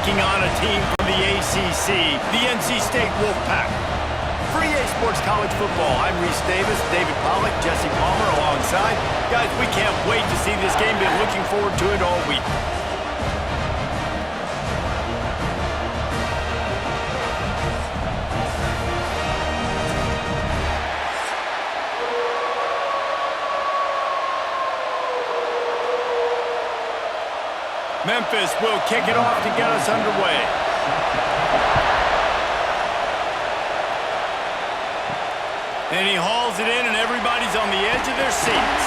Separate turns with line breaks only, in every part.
taking on a team from the ACC, the NC State Wolfpack. For EA Sports College Football, I'm Reese Davis, David Pollack, Jesse Palmer alongside. Guys, we can't wait to see this game. Been looking forward to it all week. Memphis will kick it off to get us underway. And he hauls it in, and everybody's on the edge of their seats.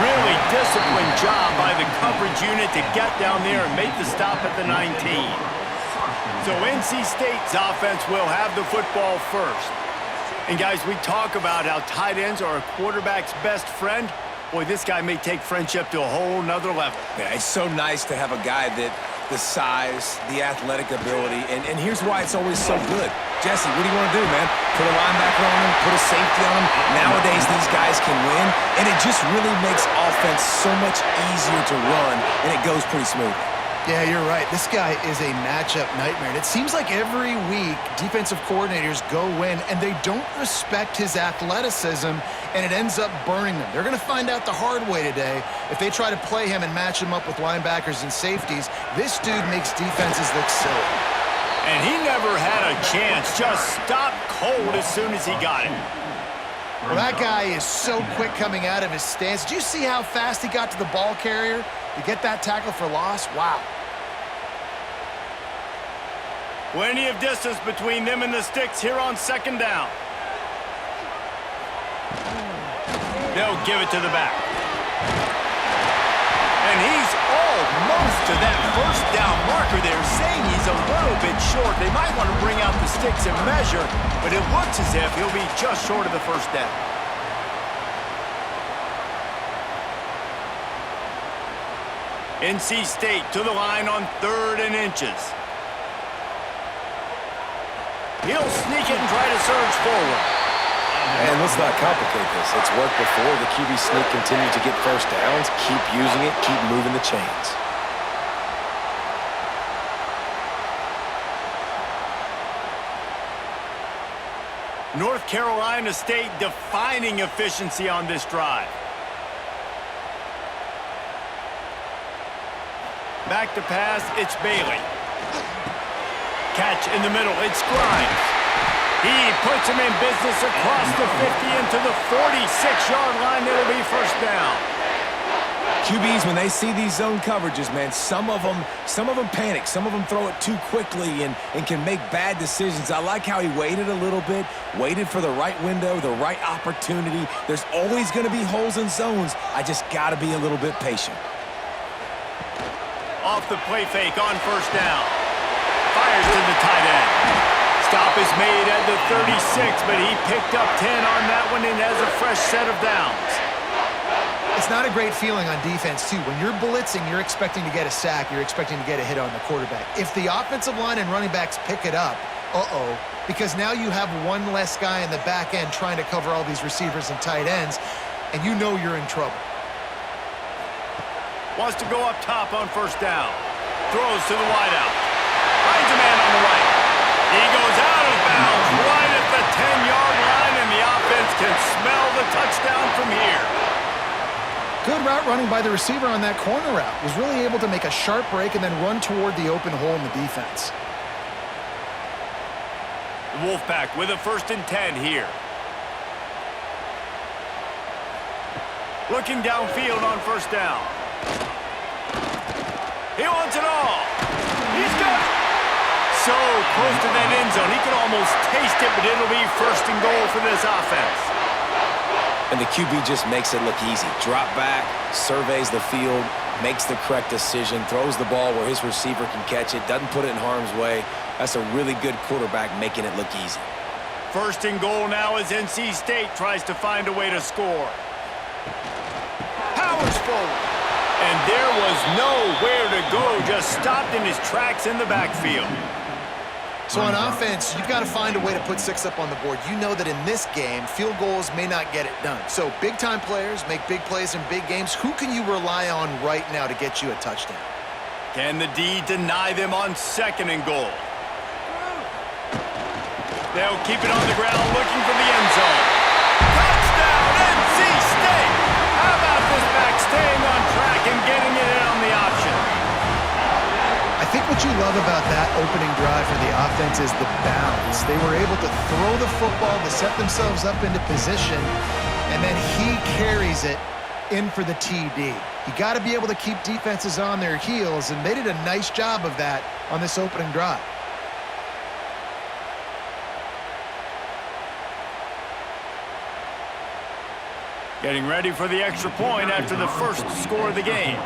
Really disciplined job by the coverage unit to get down there and make the stop at the 19. So NC State's offense will have the football first. And guys, we talk about how tight ends are a quarterback's best friend. Boy, this guy may take friendship to a whole nother level.
Yeah, it's so nice to have a guy that the size, the athletic ability, and here's why it's always so good. Jesse, what do you want to do, man? Put a linebacker on him, put a safety on him. Nowadays, these guys can win, and it just really makes offense so much easier to run, and it goes pretty smooth.
Yeah, you're right. This guy is a matchup nightmare. And it seems like every week defensive coordinators go in and they don't respect his athleticism, and it ends up burning them. They're going to find out the hard way today. If they try to play him and match him up with linebackers and safeties, this dude makes defenses look silly.
And he never had a chance. Just stopped cold as soon as he got it.
Well, that guy is so quick coming out of his stance. Did you see how fast he got to the ball carrier to get that tackle for loss? Wow.
Plenty of distance between them and the sticks here on second down. They'll give it to the back. And he's almost to that first down marker there, saying he's a little bit short. They might want to bring out the sticks and measure, but it looks as if he'll be just short of the first down. NC State to the line on 3rd and inches. He'll sneak it and try to surge forward.
And let's not complicate this. It's worked before. The QB sneak continued to get first downs. Keep using it. Keep moving the chains.
North Carolina State defining efficiency on this drive. Back to pass, it's Bailey. Catch in the middle, it's Grimes. He puts him in business across the 50 into the 46-yard line. It'll be first down.
QBs, when they see these zone coverages, man, some of them panic. Some of them throw it too quickly and can make bad decisions. I like how he waited a little bit, waited for the right window, the right opportunity. There's always going to be holes in zones. I just got to be a little bit patient.
Off the play fake on first down. Fires to the tight end. Stop is made at the 36, but he picked up 10 on that one and has a fresh set of downs.
It's not a great feeling on defense, too. When you're blitzing, you're expecting to get a sack. You're expecting to get a hit on the quarterback. If the offensive line and running backs pick it up, because now you have one less guy in the back end trying to cover all these receivers and tight ends, and you know you're in trouble.
Wants to go up top on first down. Throws to the wideout. Finds a man on the right. He goes out of bounds right at the 10-yard line, and the offense can smell the touchdown from here.
Good route running by the receiver on that corner route. Was really able to make a sharp break and then run toward the open hole in the defense.
The Wolfpack with a 1st and 10 here. Looking downfield on first down. He wants it all. He's got it. So close to that end zone. He can almost taste it, but it'll be 1st and goal for this offense.
And the QB just makes it look easy. Drop back, surveys the field, makes the correct decision, throws the ball where his receiver can catch it, doesn't put it in harm's way. That's a really good quarterback making it look easy.
1st and goal now as NC State tries to find a way to score. Powers forward. And there was nowhere to go, just stopped in his tracks in the backfield.
So on offense, you've got to find a way to put 6 up on the board. You know that in this game, field goals may not get it done. So big-time players make big plays in big games. Who can you rely on right now to get you a touchdown?
Can the D deny them on 2nd and goal? They'll keep it on the ground looking for the end zone. Touchdown, NC State! How about this back staying on track and getting it in on the option?
I think what you love about that opening drive for the offense is the balance. They were able to throw the football to set themselves up into position, and then he carries it in for the TD. You got to be able to keep defenses on their heels, and they did a nice job of that on this opening drive.
Getting ready for the extra point after the first score of the game.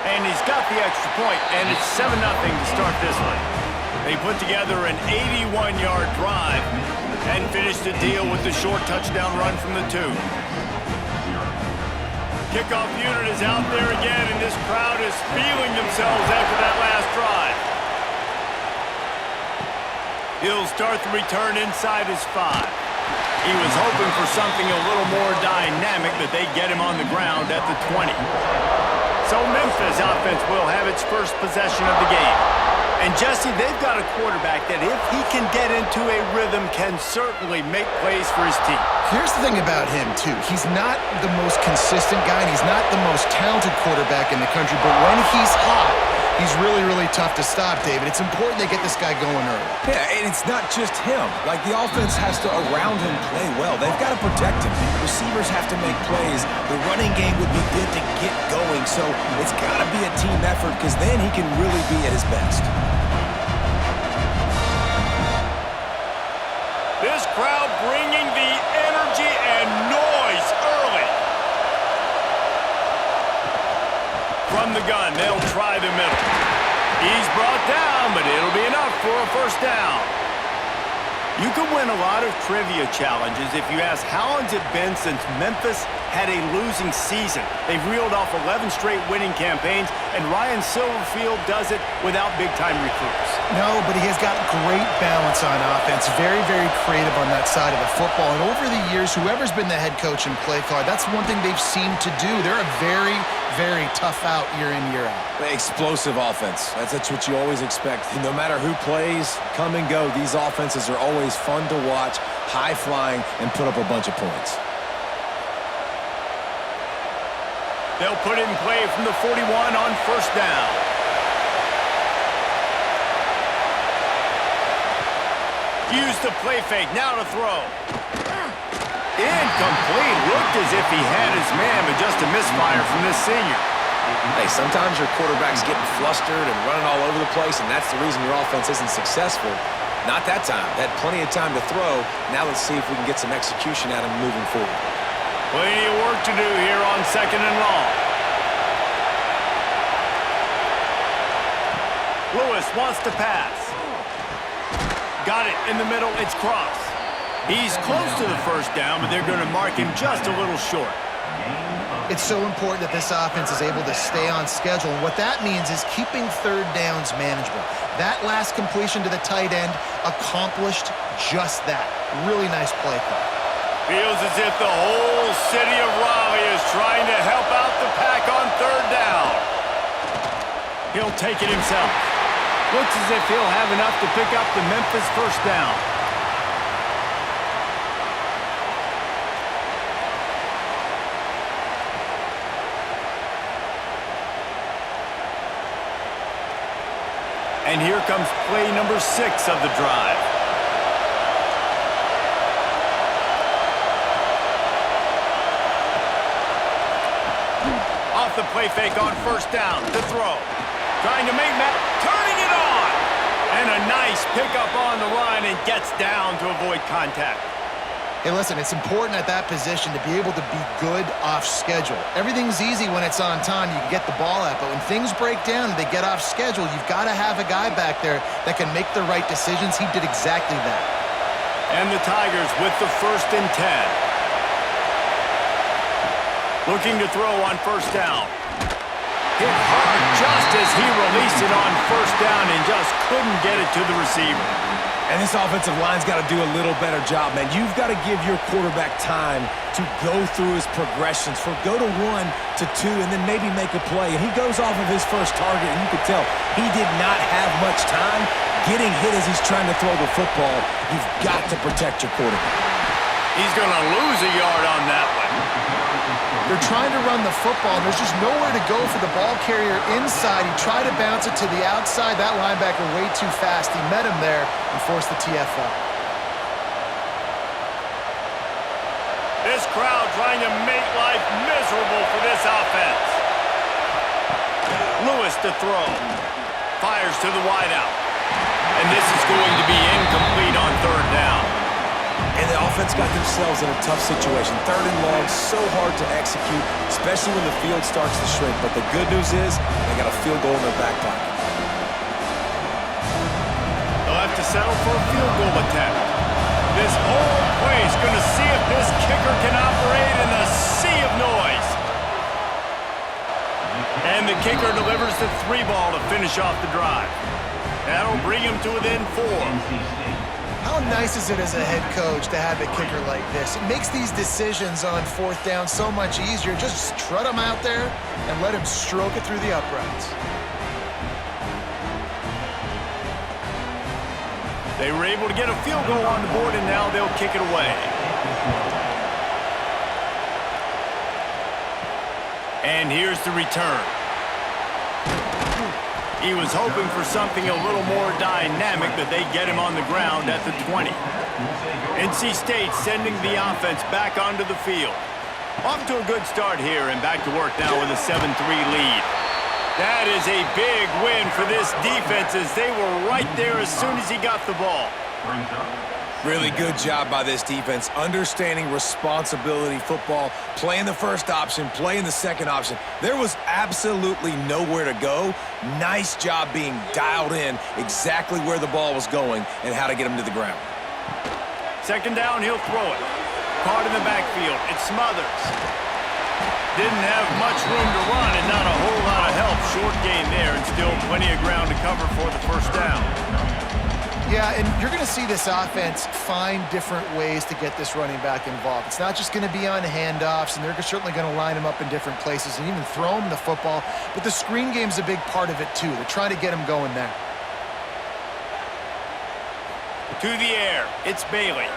And he's got the extra point, and it's 7-0 to start this one. They put together an 81-yard drive and finished the deal with the short touchdown run from the 2. Kickoff unit is out there again, and this crowd is feeling themselves after that last drive. He'll start the return inside his 5. He was hoping for something a little more dynamic, but they get him on the ground at the 20. So Memphis offense will have its first possession of the game. And Jesse, they've got a quarterback that if he can get into a rhythm can certainly make plays for his team.
Here's the thing about him, too. He's not the most consistent guy, and he's not the most talented quarterback in the country, but when he's hot, he's really, really tough to stop, David. It's important they get this guy going early.
Yeah, and it's not just him. Like, the offense has to, around him, play well. They've got to protect him. Receivers have to make plays. The running game would be good to get going, so it's got to be a team effort because then he can really be at his best.
This crowd bringing the energy and noise early. From the gun, they'll try the middle. He's brought down, but it'll be enough for a first down. You can win a lot of trivia challenges if you ask how long's it been since Memphis had a losing season. They've reeled off 11 straight winning campaigns, and Ryan Silverfield does it without big-time recruits.
No, but he has got great balance on offense. Very, very creative on that side of the football. And over the years, whoever's been the head coach and play caller, that's one thing they've seemed to do. They're a very, very tough out year in, year out.
Explosive offense. That's what you always expect. No matter who plays, come and go, these offenses are always fun to watch, high-flying, and put up a bunch of points.
They'll put it in play from the 41 on first down. Use the play fake, now to throw. Incomplete. Looked as if he had his man, but just a misfire from this senior.
Hey, sometimes your quarterback's getting flustered and running all over the place, and that's the reason your offense isn't successful. Not that time. They had plenty of time to throw. Now let's see if we can get some execution at him moving forward.
Plenty of work to do here on 2nd and long. Lewis wants to pass. Got it in the middle. It's cross. He's close to the first down, but they're going to mark him just a little short.
It's so important that this offense is able to stay on schedule. And what that means is keeping third downs manageable. That last completion to the tight end accomplished just that. Really nice play call.
Feels as if the whole city of Raleigh is trying to help out the Pack on third down. He'll take it himself. Looks as if he'll have enough to pick up the Memphis first down. And here comes play number 6 of the drive. Off the play fake on first down to throw. Trying to make Matt, turning it on. And a nice pickup on the run and gets down to avoid contact.
Hey, listen, it's important at that position to be able to be good off schedule. Everything's easy when it's on time. You can get the ball out, but when things break down and they get off schedule, you've got to have a guy back there that can make the right decisions. He did exactly that.
And the Tigers with the 1st and 10. Looking to throw on first down. Hit hard just as he released it on first down and just couldn't get it to the receiver.
And this offensive line's got to do a little better job, man. You've got to give your quarterback time to go through his progressions, for go to 1 to 2, and then maybe make a play. And he goes off of his first target, and you could tell he did not have much time getting hit as he's trying to throw the football. You've got to protect your quarterback.
He's going to lose a yard on that one.
They're trying to run the football, and there's just nowhere to go for the ball carrier inside. He tried to bounce it to the outside. That linebacker way too fast. He met him there and forced the TFL.
This crowd trying to make life miserable for this offense. Lewis to throw. Fires to the wideout. And this is going to be incomplete on third down.
And the offense got themselves in a tough situation. Third and long, so hard to execute, especially when the field starts to shrink. But the good news is they got a field goal in their back pocket.
They'll have to settle for a field goal attempt. This whole place going to see if this kicker can operate in a sea of noise. And the kicker delivers the 3 ball to finish off the drive. That'll bring him to within 4.
How nice is it as a head coach to have a kicker like this? It makes these decisions on 4th down so much easier. Just strut him out there and let him stroke it through the uprights.
They were able to get a field goal on the board, and now they'll kick it away. And here's the return. He was hoping for something a little more dynamic, but they get him on the ground at the 20. NC State sending the offense back onto the field. Off to a good start here, and back to work now with a 7-3 lead. That is a big win for this defense, as they were right there as soon as he got the ball.
Really good job by this defense, understanding responsibility football, playing the first option, playing the second option. There was absolutely nowhere to go. Nice job being dialed in exactly where the ball was going and how to get him to the ground.
Second down, he'll throw it. Caught in the backfield. It's Smothers. Didn't have much room to run and not a whole lot of help. Short gain there, and still plenty of ground to cover for the first down.
Yeah, and you're going to see this offense find different ways to get this running back involved. It's not just going to be on handoffs, and they're certainly going to line him up in different places and even throw him the football. But the screen game's a big part of it, too. They're trying to get him going there.
To the air, it's Bailey.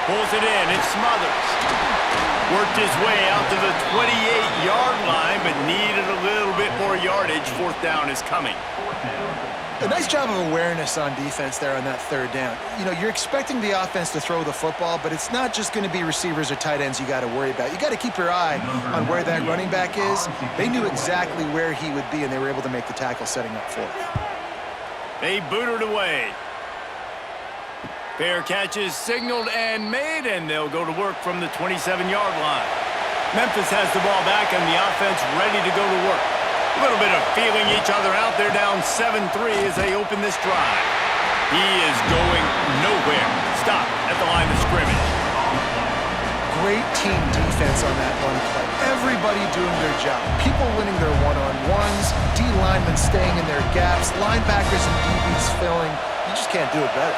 Pulls it in, it's Smothers. Worked his way out to the 28-yard line, but needed a little bit more yardage. 4th down is coming.
A nice job of awareness on defense there on that 3rd down. You know, you're expecting the offense to throw the football, but it's not just going to be receivers or tight ends you got to worry about. You got to keep your eye on where that running back is. They knew exactly where he would be, and they were able to make the tackle setting up for it.
They booted away. Fair catch is signaled and made, and they'll go to work from the 27-yard line. Memphis has the ball back, and the offense ready to go to work. A little bit of feeling each other out. They're down 7-3 as they open this drive. He is going nowhere. Stop at the line of scrimmage.
Great team defense on that one play. Everybody doing their job. People winning their one-on-ones, D linemen staying in their gaps, linebackers and DBs filling. You just can't do it better.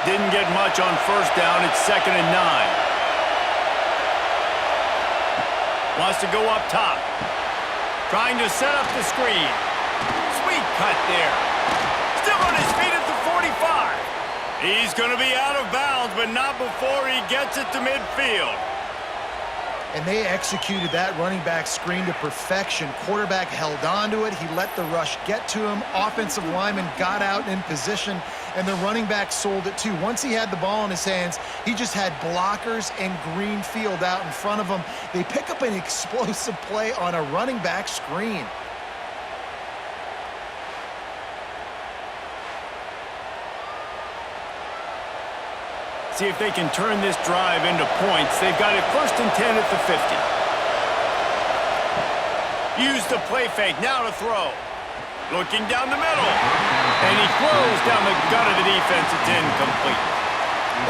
Didn't get much on first down. It's 2nd and 9. Wants to go up top. Trying to set up the screen. Sweet cut there. Still on his feet at the 45. He's going to be out of bounds, but not before he gets it to midfield.
And they executed that running back screen to perfection. Quarterback held on to it. He let the rush get to him. Offensive lineman got out in position, and the running back sold it too. Once he had the ball in his hands, he just had blockers and green field out in front of him. They pick up an explosive play on a running back screen.
See if they can turn this drive into points. They've got it 1st and 10 at the 50. Use the play fake, now to throw. Looking down the middle. And he throws down the gut of the defense. It's incomplete.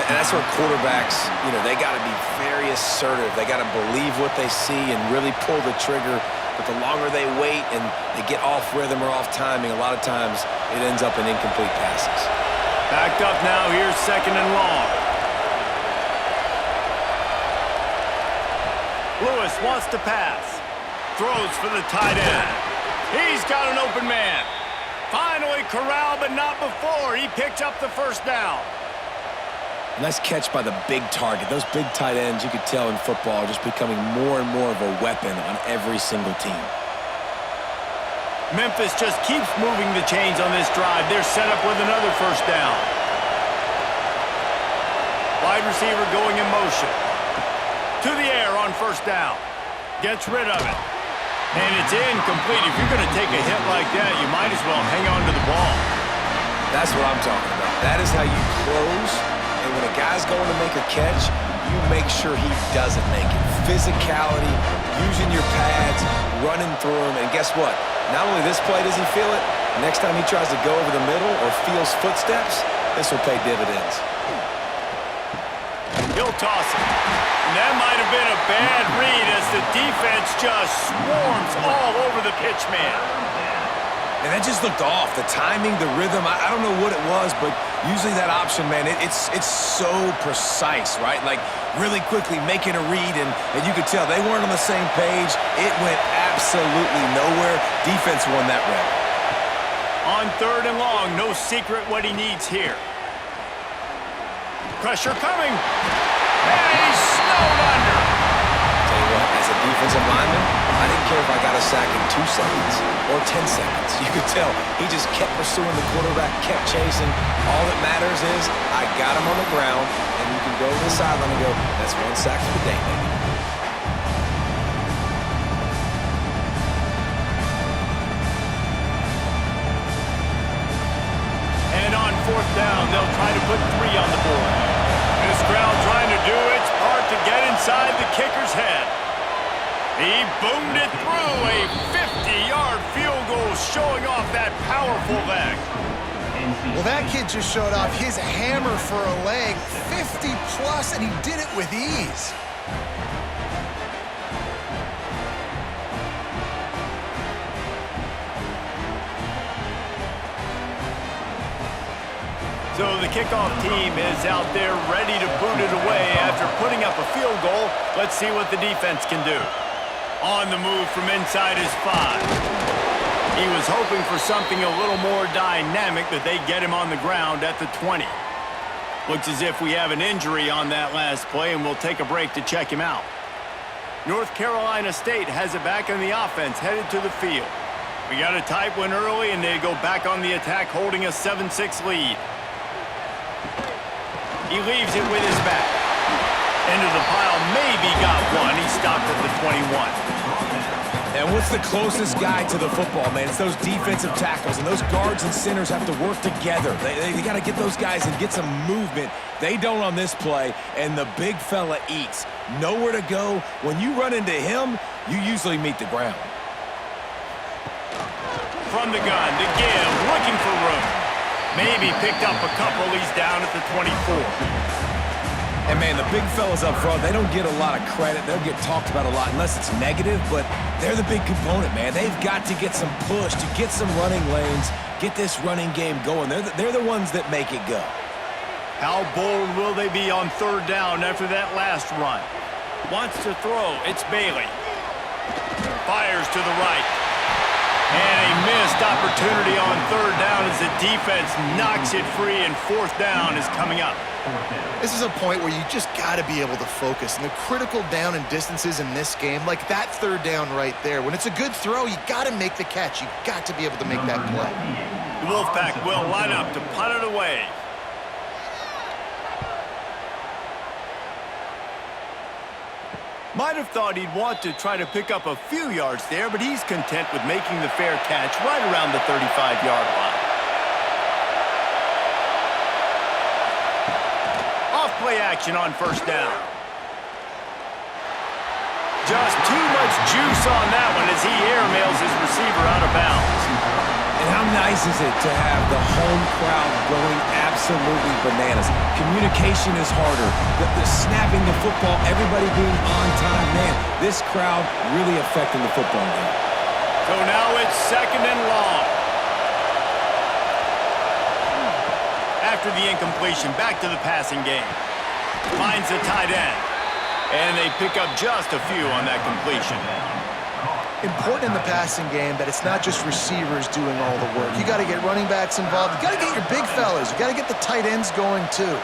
And that's where quarterbacks, you know, they got to be very assertive. They got to believe what they see and really pull the trigger but the longer they wait and they get off rhythm or off timing, a lot of times it ends up in incomplete passes.
Backed up now, here's 2nd and long. Lewis wants to pass. Throws for the tight end. He's got an open man. Finally corralled, but not before. He picked up the first down.
Nice catch by the big target. Those big tight ends, you could tell in football, are just becoming more and more of a weapon on every single team.
Memphis just keeps moving the chains on this drive. They're set up with another first down. Wide receiver going in motion. To the air on first down. Gets rid of it. And it's incomplete. If you're going to take a hit like that, you might as well hang on to the ball.
That's what I'm talking about. That is how you close. And when a guy's going to make a catch, you make sure he doesn't make it. Physicality, using your pads, running through him. And guess what? Not only this play does he feel it, next time he tries to go over the middle or feels footsteps, this will pay dividends.
He'll toss it. And that might have been a bad read as the defense just swarms all over the pitch man.
And that just looked off. The timing, the rhythm, I don't know what it was, but usually that option, man, it's so precise, right? Like really quickly making a read, and you could tell they weren't on the same page. It went absolutely nowhere. Defense won that rep.
On 3rd and long, no secret what he needs here. Pressure coming. And he's snowed under.
Tell you what, as a defensive lineman, I didn't care if I got a sack in 2 seconds or 10 seconds. You could tell he just kept pursuing the quarterback, kept chasing. All that matters is I got him on the ground, and you can go to the sideline and go, that's 1 sack for the day, baby.
And on 4th down, they'll try to put 3 on the board. This crowd trying to do its part to get inside the kicker's head. He boomed it through a 50-yard field goal, showing off that powerful leg.
Well, that kid just showed off his hammer for a leg, 50-plus, and he did it with ease.
So the kickoff team is out there ready to boot it away after putting up a field goal. Let's see what the defense can do. On the move from inside his 5. He was hoping for something a little more dynamic, but they get him on the ground at the 20. Looks as if we have an injury on that last play, and we'll take a break to check him out. North Carolina State has it back in the offense, headed to the field. We got a tight one early, and they go back on the attack, holding a 7-6 lead. He leaves it with his back. Into the pile, maybe got one. He stopped at the 21.
And what's the closest guy to the football, man? It's those defensive tackles, and those guards and centers have to work together. They got to get those guys and get some movement. They don't on this play, and the big fella eats. Nowhere to go. When you run into him, you usually meet the ground.
From the gun to give, looking for room. Maybe picked up a couple. He's down at the 24.
And, man, the big fellas up front, they don't get a lot of credit. They'll get talked about a lot unless it's negative, but they're the big component, man. They've got to get some push, to get some running lanes, get this running game going. They're the ones that make it go.
How bold will they be on 3rd down after that last run? Wants to throw. It's Bailey. Fires to the right. And a missed opportunity on 3rd down as the defense knocks it free, and 4th down is coming up.
This is a point where you just got to be able to focus. And the critical down and distances in this game, like that 3rd down right there, when it's a good throw, you got to make the catch. You got to be able to make that play.
The Wolfpack will line up to punt it away. Might have thought he'd want to try to pick up a few yards there, but he's content with making the fair catch right around the 35-yard line. Off-play action on 1st down. Just too much juice on that one as he airmails his receiver out of bounds.
And how nice is it to have the home crowd going absolutely bananas? Communication is harder. The snapping the football, everybody being on time. Man, this crowd really affecting the football game.
So now it's 2nd and long. After the incompletion, back to the passing game. Finds the tight end. And they pick up just a few on that completion.
Important in the passing game that it's not just receivers doing all the work. You got to get running backs involved. You got to get your big fellas. You got to get the tight ends going too.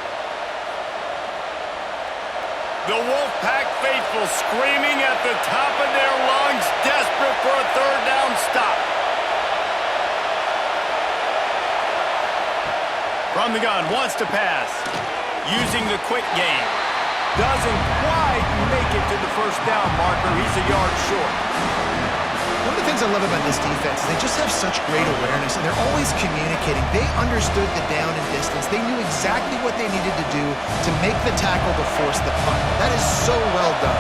The Wolfpack faithful screaming at the top of their lungs, desperate for a 3rd down stop. From the gun, wants to pass. Using the quick game. Doesn't quite make it to the 1st down marker. He's a yard short.
One of the things I love about this defense is they just have such great awareness, and they're always communicating. They understood the down and distance. They knew exactly what they needed to do to make the tackle to force the punt. That is so well done.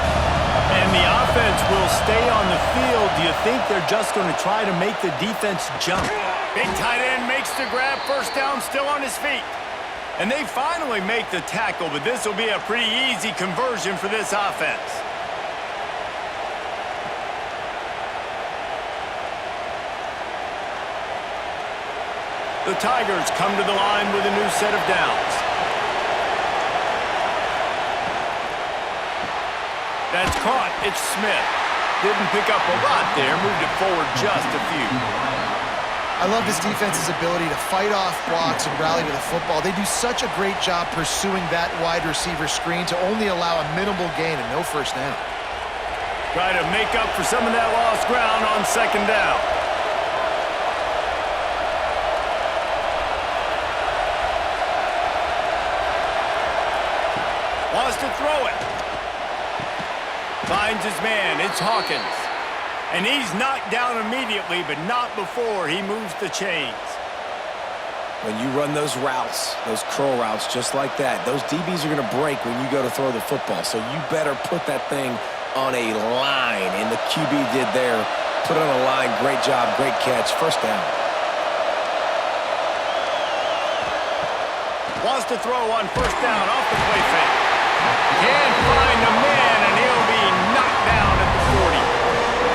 And the offense will stay on the field. Do you think they're just going to try to make the defense jump? Big tight end makes the grab. 1st down, still on his feet. And they finally make the tackle, but this will be a pretty easy conversion for this offense. The Tigers come to the line with a new set of downs. That's caught. It's Smith. Didn't pick up a lot there. Moved it forward just a few.
I love this defense's ability to fight off blocks and rally to the football. They do such a great job pursuing that wide receiver screen to only allow a minimal gain and no 1st down.
Try to make up for some of that lost ground on 2nd down. Wants to throw it. Finds his man. It's Hawkins. And he's knocked down immediately, but not before he moves the chains.
When you run those routes, those curl routes just like that, those DBs are going to break when you go to throw the football. So you better put that thing on a line. And the QB did there. Put it on a line. Great job. Great catch. 1st down.
Wants to throw on 1st down off the play fake. Can't find a man, and he'll be knocked down at the 40.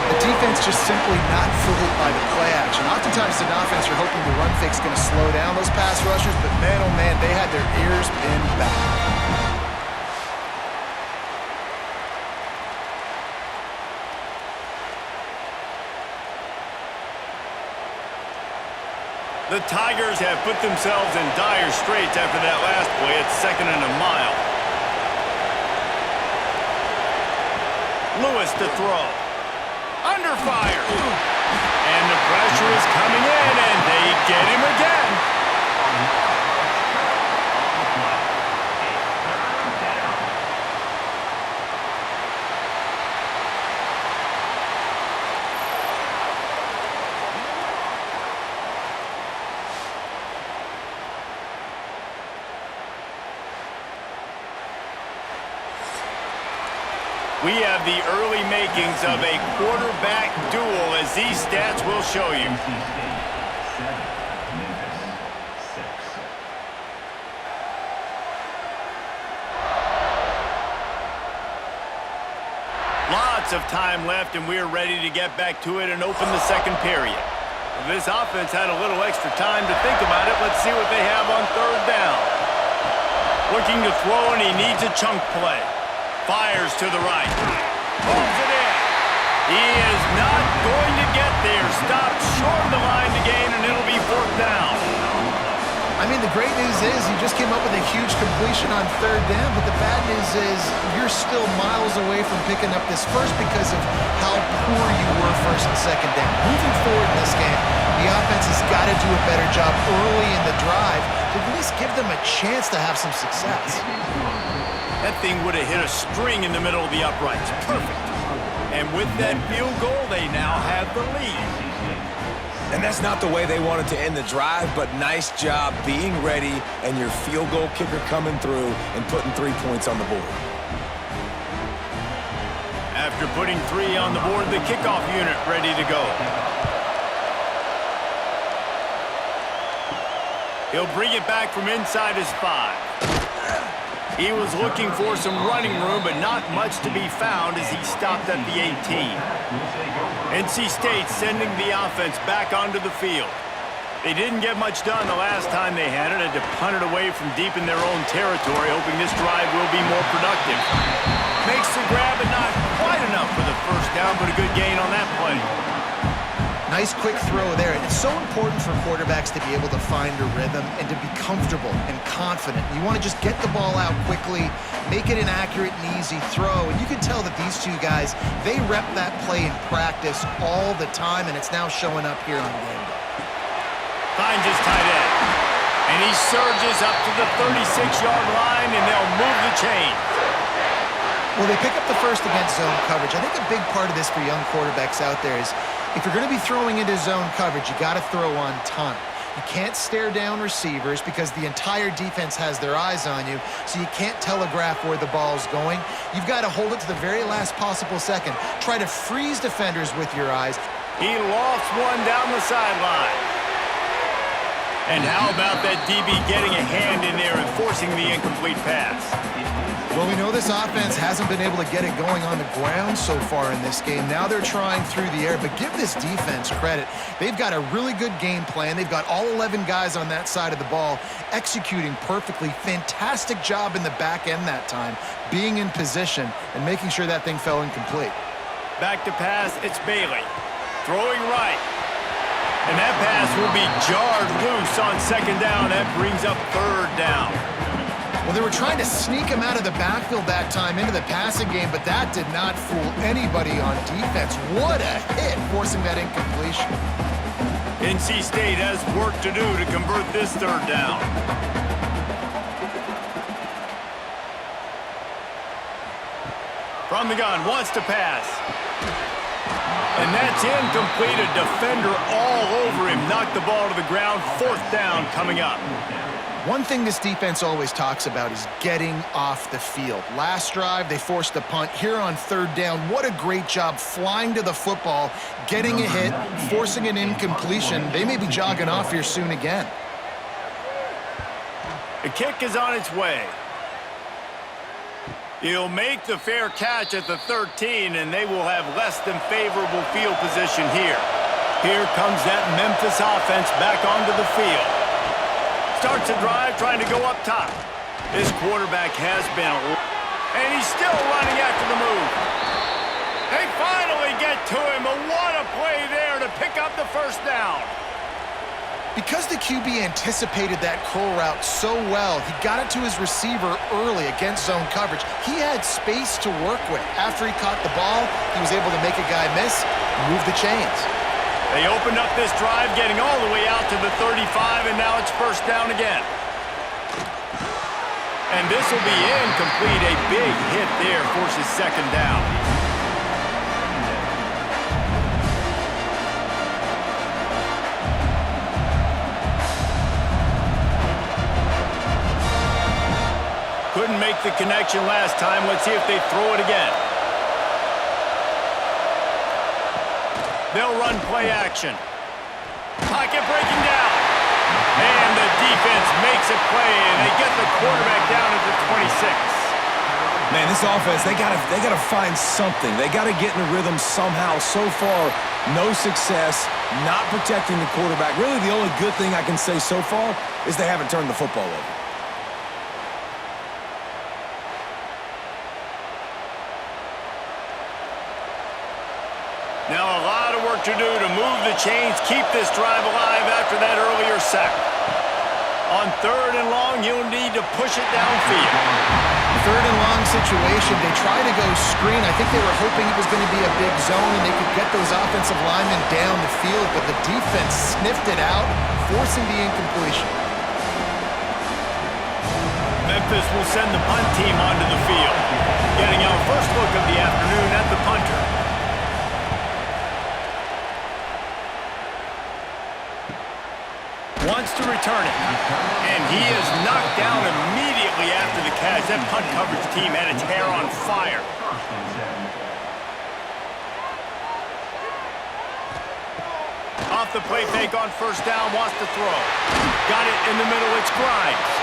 The defense just simply not fooled by the play action. Oftentimes, an offense, you're hoping the run fake's going to slow down those pass rushers, but man, oh man, they had their ears pinned back.
The Tigers have put themselves in dire straits after that last play. It's 2nd and a mile. Lewis to throw. Under fire. And the pressure is coming in, and they get him again. We have the early makings of a quarterback duel, as these stats will show you. Lots of time left, and we're ready to get back to it and open the 2nd period. This offense had a little extra time to think about it. Let's see what they have on 3rd down. Looking to throw, and he needs a chunk play. Fires to the right. Pulls it in. He is not going to get there. Stopped short of the line to gain, and it'll be 4th down.
I mean, the great news is you just came up with a huge completion on 3rd down, but the bad news is you're still miles away from picking up this first because of how poor you were 1st and 2nd down. Moving forward in this game, the offense has got to do a better job early in the drive to at least give them a chance to have some success.
That thing would have hit a string in the middle of the uprights. Perfect. And with that field goal, they now have the lead.
And that's not the way they wanted to end the drive, but nice job being ready and your field goal kicker coming through and putting 3 points on the board.
After putting 3 on the board, the kickoff unit ready to go. He'll bring it back from inside his 5. He was looking for some running room, but not much to be found as he stopped at the 18. NC State sending the offense back onto the field. They didn't get much done the last time they had it. Had to punt it away from deep in their own territory, hoping this drive will be more productive. Makes the grab, but not quite enough for the first down, but a good gain on that play.
Nice quick throw there. And it's so important for quarterbacks to be able to find a rhythm and to be comfortable and confident. You want to just get the ball out quickly, make it an accurate and easy throw. And you can tell that these two guys, they rep that play in practice all the time, and it's now showing up here on game day.
Finds his tight end. And he surges up to the 36-yard line, and they'll move the chain.
Well, they pick up the first against zone coverage. I think a big part of this for young quarterbacks out there is if you're going to be throwing into zone coverage, you got to throw on time. You can't stare down receivers because the entire defense has their eyes on you, so you can't telegraph where the ball's going. You've got to hold it to the very last possible second. Try to freeze defenders with your eyes.
He lofts one down the sideline. And how about that DB getting a hand in there and forcing the incomplete pass?
Well, we know this offense hasn't been able to get it going on the ground so far in this game. Now they're trying through the air, but give this defense credit. They've got a really good game plan. They've got all 11 guys on that side of the ball executing perfectly. Fantastic job in the back end that time, being in position and making sure that thing fell incomplete.
Back to pass, it's Bailey. Throwing right. And that pass will be jarred loose on second down. That brings up third down.
Well, they were trying to sneak him out of the backfield that time into the passing game, but that did not fool anybody on defense. What a hit, forcing that incompletion.
NC State has work to do to convert this third down. From the gun, wants to pass. And that's incomplete. A defender all over him. Knocked the ball to the ground. Fourth down coming up.
One thing this defense always talks about is getting off the field. Last drive, they forced a punt. Here on third down, what a great job flying to the football, getting a hit, forcing an incompletion. They may be jogging off here soon again.
The kick is on its way. He'll make the fair catch at the 13, and they will have less than favorable field position here. Here comes that Memphis offense back onto the field. Starts a drive trying to go up top. This quarterback has been, and he's still running after the move. They finally get to him, but what a play there to pick up the first down.
Because the QB anticipated that curl route so well, he got it to his receiver early against zone coverage. He had space to work with. After he caught the ball, he was able to make a guy miss and move the chains.
They opened up this drive, getting all the way out to the 35, and now it's first down again. And this will be incomplete. A big hit there forces second down. Couldn't make the connection last time. Let's see if they throw it again. They'll run play action. Pocket breaking down. And the defense makes a play, and they get the quarterback down at the 26.
Man, this offense, they gotta find something. They gotta get in a rhythm somehow. So far, no success, not protecting the quarterback. Really, the only good thing I can say so far is they haven't turned the football over.
Now a lot of work to do to move the chains, keep this drive alive after that earlier sack. On third and long, you'll need to push it downfield.
Third and long situation, they try to go screen. I think they were hoping it was going to be a big zone and they could get those offensive linemen down the field, but the defense sniffed it out, forcing the incompletion.
Memphis will send the punt team onto the field. Getting our first look of the afternoon at the punter. Wants to return it. And he is knocked down immediately after the catch. That punt coverage team had its hair on fire. off the play fake on first down, wants to throw. Got it in the middle, it's Grimes.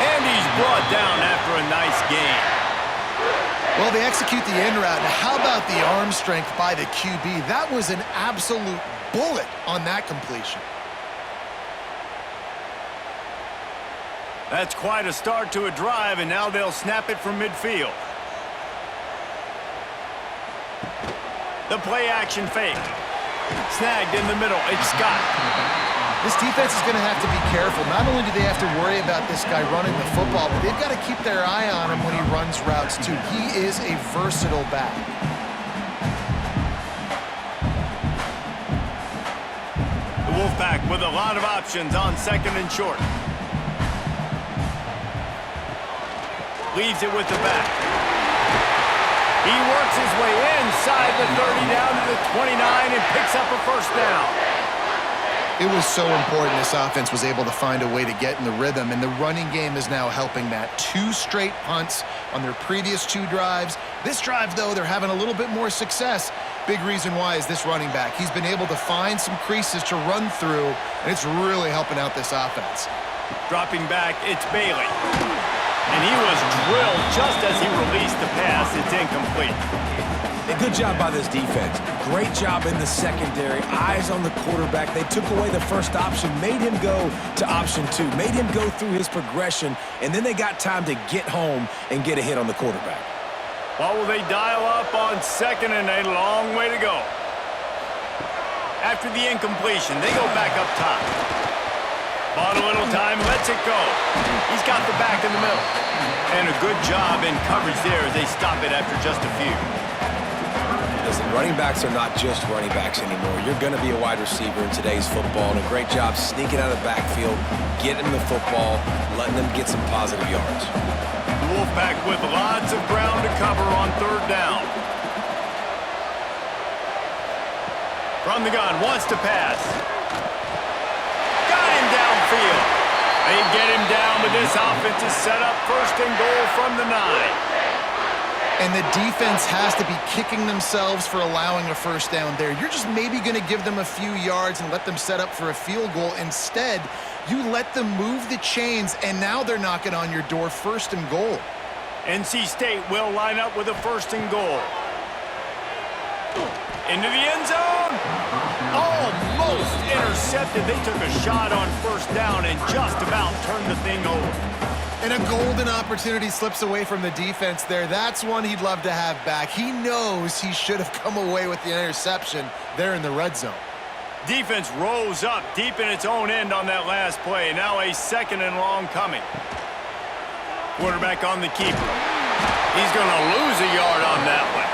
And he's brought down after a nice gain.
Well, they execute the in route. Now, how about the arm strength by the QB? That was an absolute bullet on that completion.
That's quite a start to a drive, and now they'll snap it from midfield. The play action fake. Snagged in the middle, it's Scott.
This defense is going to have to be careful. Not only do they have to worry about this guy running the football, but they've got to keep their eye on him when he runs routes, too. He is a versatile back.
The Wolfpack with a lot of options on second and short. Leaves it with the back. He works his way inside the 30 down to the 29 and picks up a first down.
It was so important this offense was able to find a way to get in the rhythm, and the running game is now helping that. 2 straight punts on their previous 2 drives. This drive, though, they're having a little bit more success. Big reason why is this running back. He's been able to find some creases to run through, and it's really helping out this offense.
Dropping back, it's Bailey. And he was drilled just as he released the pass. It's incomplete.
A good job by this defense. Great job in the secondary. Eyes on the quarterback. They took away the first option, made him go to option 2, made him go through his progression, and then they got time to get home and get a hit on the quarterback.
What will they dial up on second and a long way to go? After the incompletion, they go back up top. Bought a little time, lets it go. He's got the back in the middle. And a good job in coverage there as they stop it after just a few.
Listen, running backs are not just running backs anymore. You're going to be a wide receiver in today's football, and a great job sneaking out of the backfield, getting the football, letting them get some positive yards.
The Wolfpack with lots of ground to cover on third down. From the gun, wants to pass. Got him downfield. They get him down, but this offense is set up first and goal from the 9.
And the defense has to be kicking themselves for allowing a first down there. You're just maybe going to give them a few yards and let them set up for a field goal. Instead, you let them move the chains, and now they're knocking on your door, first and goal.
NC State will line up with a first and goal. Into the end zone. Almost intercepted. They took a shot on first down and just about turned the thing over.
And a golden opportunity slips away from the defense there. That's one he'd love to have back. He knows he should have come away with the interception there in the red zone.
Defense rose up deep in its own end on that last play. Now a second and long coming. Quarterback on the keeper. He's going to lose a yard on that one.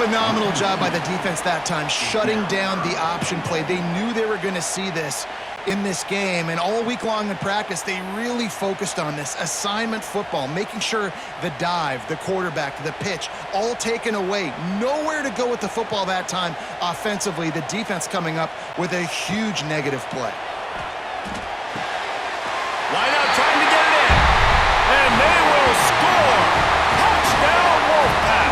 Phenomenal job by the defense that time, shutting down the option play. They knew they were going to see this in this game, and all week long in practice, they really focused on this assignment football, making sure the dive, the quarterback, the pitch, all taken away. Nowhere to go with the football that time offensively. The defense coming up with a huge negative play.
Line out trying to get it in, and they will score. Touchdown, Wolfpack.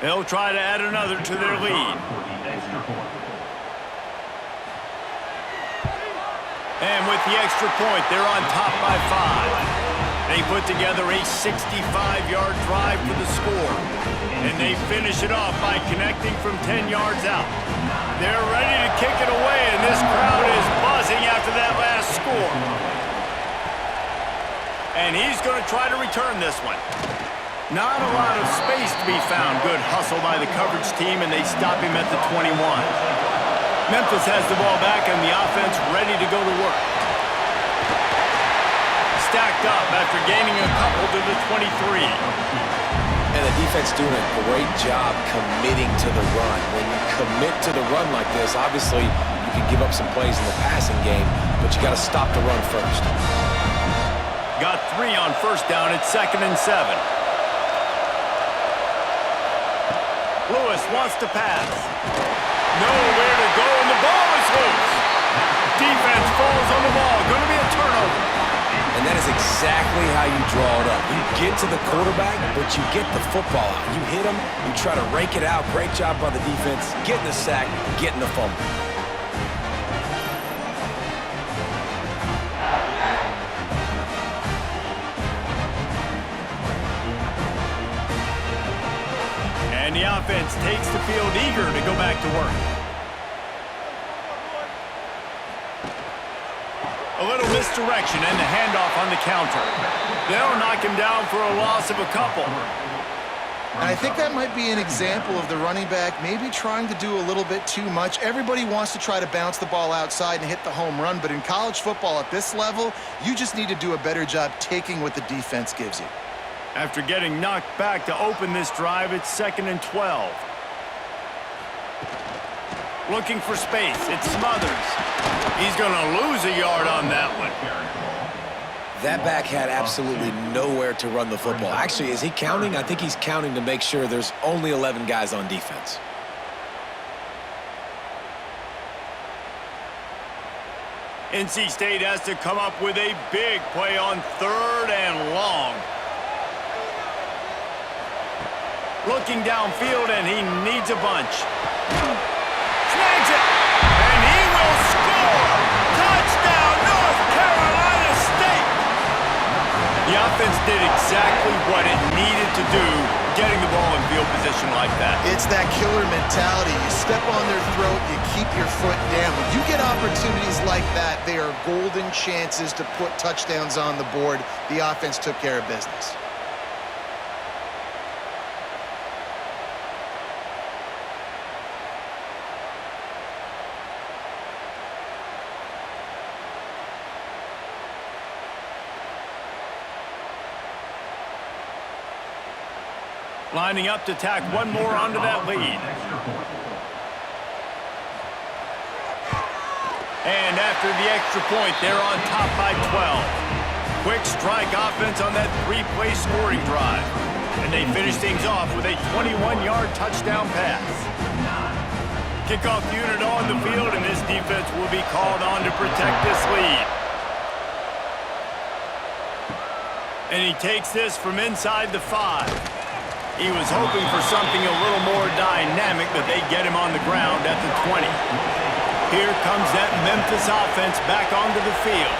They'll try to add another to their lead. And with the extra point, they're on top by 5. They put together a 65-yard drive for the score. And they finish it off by connecting from 10 yards out. They're ready to kick it away, and this crowd is buzzing after that last score. And he's going to try to return this one. Not a lot of space to be found. Good hustle by the coverage team, and they stop him at the 21. Memphis has the ball back, and the offense ready to go to work. Stacked up after gaining a couple to the 23.
And the defense doing a great job committing to the run. When you commit to the run like this, obviously you can give up some plays in the passing game, but you got to stop the run first.
Got 3 on first down at 2nd and 7. Lewis wants to pass. Nowhere to go, and the ball is loose. Defense falls on the ball. Going to be a turnover.
And that is exactly how you draw it up. You get to the quarterback, but you get the football out. You hit him, you try to rake it out. Great job by the defense, getting the sack, getting the fumble.
And the offense takes the field eager to go back to work. A little misdirection and the handoff on the counter. They'll knock him down for a loss of a couple.
And I think that might be an example of the running back maybe trying to do a little bit too much. Everybody wants to try to bounce the ball outside and hit the home run, but in college football at this level, you just need to do a better job taking what the defense gives you.
After getting knocked back to open this drive, it's 2nd and 12. Looking for space. It's Smothers. He's going to lose a yard on that one.
That back had absolutely nowhere to run the football. Actually, is he counting? I think he's counting to make sure there's only 11 guys on defense.
NC State has to come up with a big play on 3rd and long. Looking downfield, and he needs a bunch. Snags it, and he will score! Touchdown, North Carolina State! The offense did exactly what it needed to do, getting the ball in field position like that.
It's that killer mentality. You step on their throat, you keep your foot down. When you get opportunities like that, they are golden chances to put touchdowns on the board. The offense took care of business.
Lining up to tack one more onto that lead. And after the extra point, they're on top by 12. Quick strike offense on that 3-play scoring drive. And they finish things off with a 21-yard touchdown pass. Kickoff unit on the field, and this defense will be called on to protect this lead. And he takes this from inside the 5. He was hoping for something a little more dynamic, but they get him on the ground at the 20. Here comes that Memphis offense back onto the field.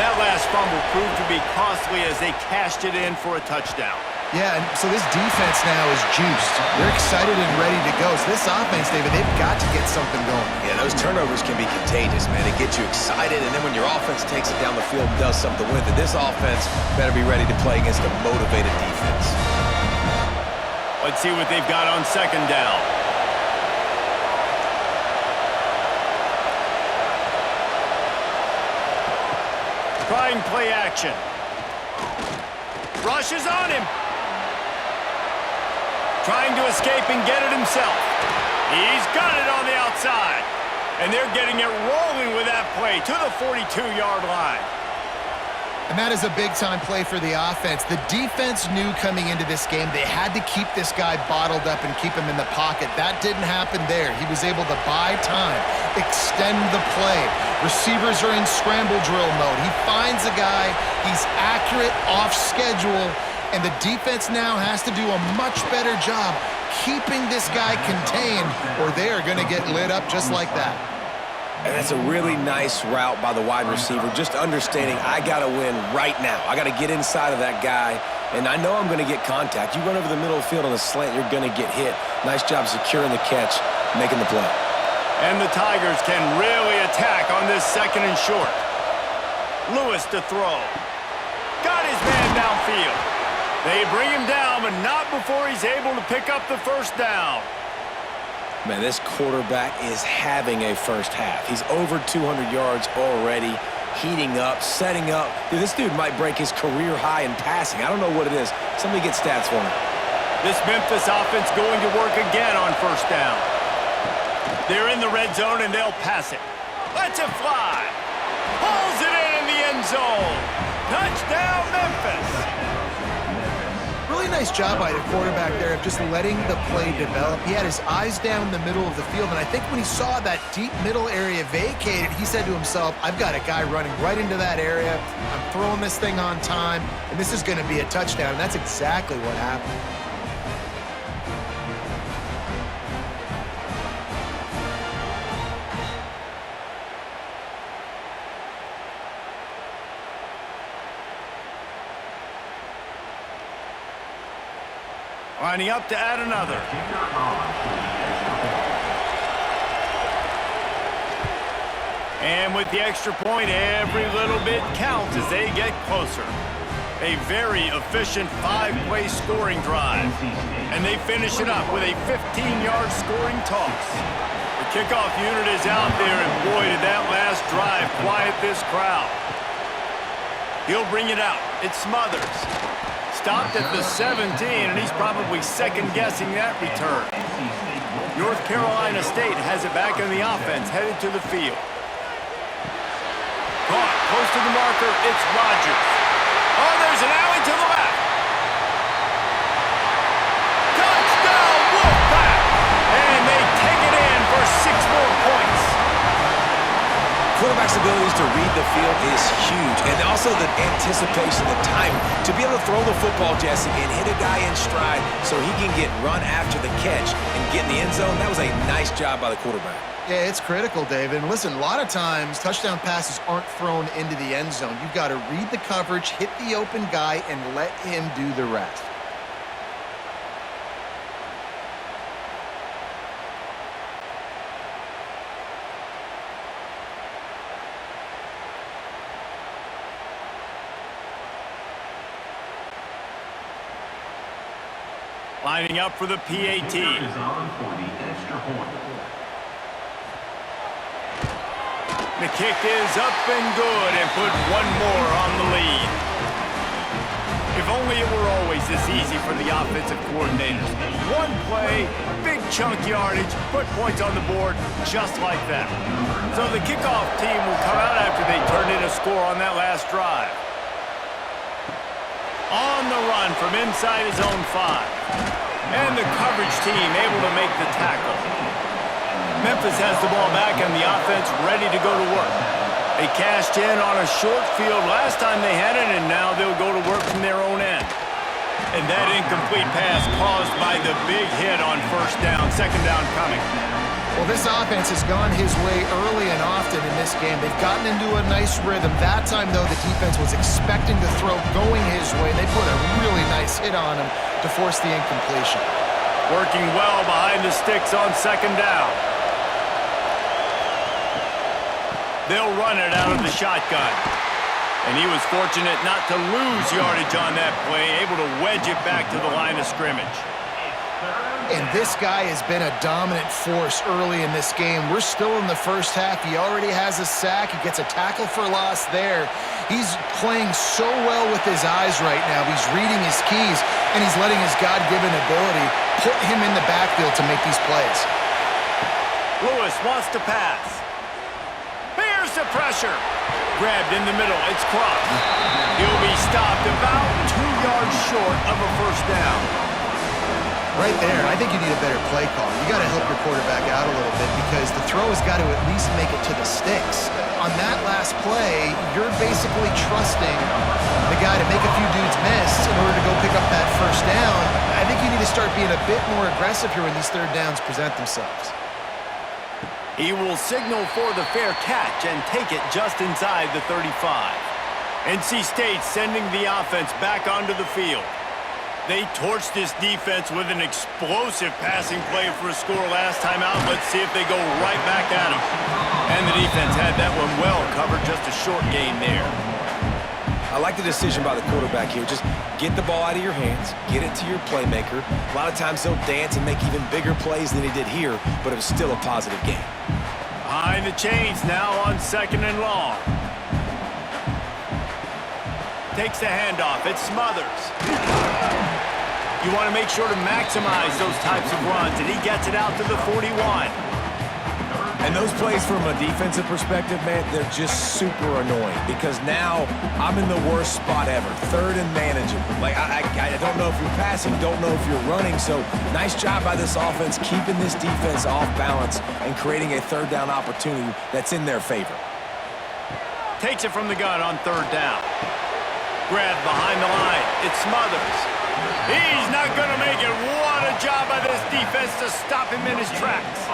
That last fumble proved to be costly as they cashed it in for a touchdown.
Yeah, and so this defense now is juiced. They're excited and ready to go. So this offense, David, they've got to get something going.
Yeah, those turnovers can be contagious, man. It gets you excited, and then when your offense takes it down the field and does something with it, this offense better be ready to play against a motivated defense.
Let's see what they've got on 2nd down. Trying play action. Rushes on him. Trying to escape and get it himself. He's got it on the outside. And they're getting it rolling with that play to the 42-yard line.
And that is a big-time play for the offense. The defense knew coming into this game they had to keep this guy bottled up and keep him in the pocket. That didn't happen there. He was able to buy time, extend the play. Receivers are in scramble drill mode. He finds a guy. He's accurate, off schedule, and the defense now has to do a much better job keeping this guy contained, or they are going to get lit up just like that.
And that's a really nice route by the wide receiver, just understanding I got to win right now. I got to get inside of that guy, and I know I'm going to get contact. You run over the middle of the field on a slant, you're going to get hit. Nice job securing the catch, making the play.
And the Tigers can really attack on this 2nd and short. Lewis to throw. Got his man downfield. They bring him down, but not before he's able to pick up the first down.
Man, this quarterback is having a first half. He's over 200 yards already, heating up, setting up. Dude, this dude might break his career high in passing. I don't know what it is. Somebody get stats for me.
This Memphis offense going to work again on first down. They're in the red zone, and they'll pass it. Lets it fly. Pulls it in the end zone. Touchdown, Memphis.
Really nice job by the quarterback there of just letting the play develop. He had his eyes down the middle of the field, and I think when he saw that deep middle area vacated, he said to himself, I've got a guy running right into that area. I'm throwing this thing on time, and this is going to be a touchdown, and that's exactly what happened.
Lining up to add another. And with the extra point, every little bit counts as they get closer. A very efficient 5-play scoring drive. And they finish it up with a 15-yard scoring toss. The kickoff unit is out there, and boy, did that last drive quiet this crowd. He'll bring it out. It's Smothers. Stopped at the 17, and he's probably second-guessing that return. North Carolina State has it back on the offense, headed to the field. Caught, close to the marker, it's Rodgers. Oh, there's an alley to the left. Touchdown, Wolfpack! And they take it in for 6 more points.
Quarterback's abilities to read the field is huge, and also the anticipation, the timing. To be able to throw the football, Jesse, and hit a guy in stride so he can get run after the catch and get in the end zone, that was a nice job by the quarterback.
Yeah, it's critical, David. And listen, a lot of times touchdown passes aren't thrown into the end zone. You've got to read the coverage, hit the open guy, and let him do the rest.
Lining up for the PAT. The kick is up and good, and put one more on the lead. If only it were always this easy for the offensive coordinators. One play, big chunk yardage, put points on the board just like that. So the kickoff team will come out after they turn in a score on that last drive. On the run from inside his own 5. And the coverage team able to make the tackle. Memphis has the ball back and the offense ready to go to work. They cashed in on a short field last time they had it, and now they'll go to work from their own end. And that incomplete pass caused by the big hit on first down, second down coming.
Well, this offense has gone his way early and often in this game. They've gotten into a nice rhythm. That time, though, the defense was expecting the throw going his way. They put a really nice hit on him to force the incompletion.
Working well behind the sticks on second down. They'll run it out of the shotgun. And he was fortunate not to lose yardage on that play, able to wedge it back to the line of scrimmage.
And this guy has been a dominant force early in this game. We're still in the first half. He already has a sack. He gets a tackle for loss there. He's playing so well with his eyes right now. He's reading his keys, and he's letting his God-given ability put him in the backfield to make these plays.
Lewis wants to pass. Here's the pressure. Grabbed in the middle. It's crossed. He'll be stopped about 2 yards short of a first down.
Right there, I think you need a better play call. You got to help your quarterback out a little bit because the throw has got to at least make it to the sticks. On that last play, you're basically trusting the guy to make a few dudes miss in order to go pick up that first down. I think you need to start being a bit more aggressive here when these third downs present themselves.
He will signal for the fair catch and take it just inside the 35. NC State sending the offense back onto the field. They torched this defense with an explosive passing play for a score last time out. Let's see if they go right back at him. And the defense had that one well covered, just a short gain there.
I like the decision by the quarterback here. Just get the ball out of your hands, get it to your playmaker. A lot of times he'll dance and make even bigger plays than he did here, but it was still a positive game.
Behind the chains now on second and long. Takes the handoff. It's Smothers. You want to make sure to maximize those types of runs, and he gets it out to the 41.
And those plays from a defensive perspective, man, they're just super annoying because now I'm in the worst spot ever, third and manageable. Like, I don't know if you're passing, don't know if you're running, so nice job by this offense keeping this defense off balance and creating a third down opportunity that's in their favor.
Takes it from the gun on third down. Grab behind the line. It Smothers. He's not going to make it. What a job by this defense to stop him in his tracks.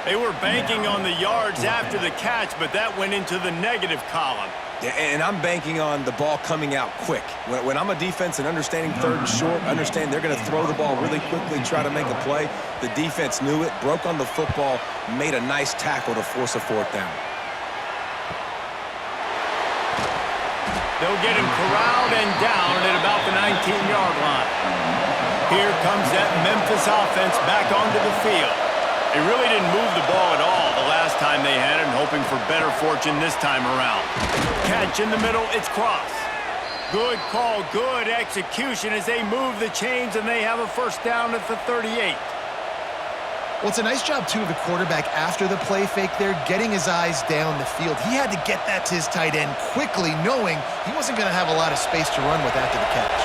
They were banking on the yards after the catch, but that went into the negative column.
Yeah, and I'm banking on the ball coming out quick. When I'm a defense and understanding third and short, understand they're going to throw the ball really quickly, try to make a play. The defense knew it, broke on the football, made a nice tackle to force a fourth down.
They'll get him corralled and down at about the 19-yard line. Here comes that Memphis offense back onto the field. They really didn't move the ball at all the last time they had it, and hoping for better fortune this time around. Catch in the middle, it's Cross. Good call, good execution as they move the chains, and they have a first down at the 38.
Well, it's a nice job, too, of the quarterback after the play fake there, getting his eyes down the field. He had to get that to his tight end quickly, knowing he wasn't going to have a lot of space to run with after the catch.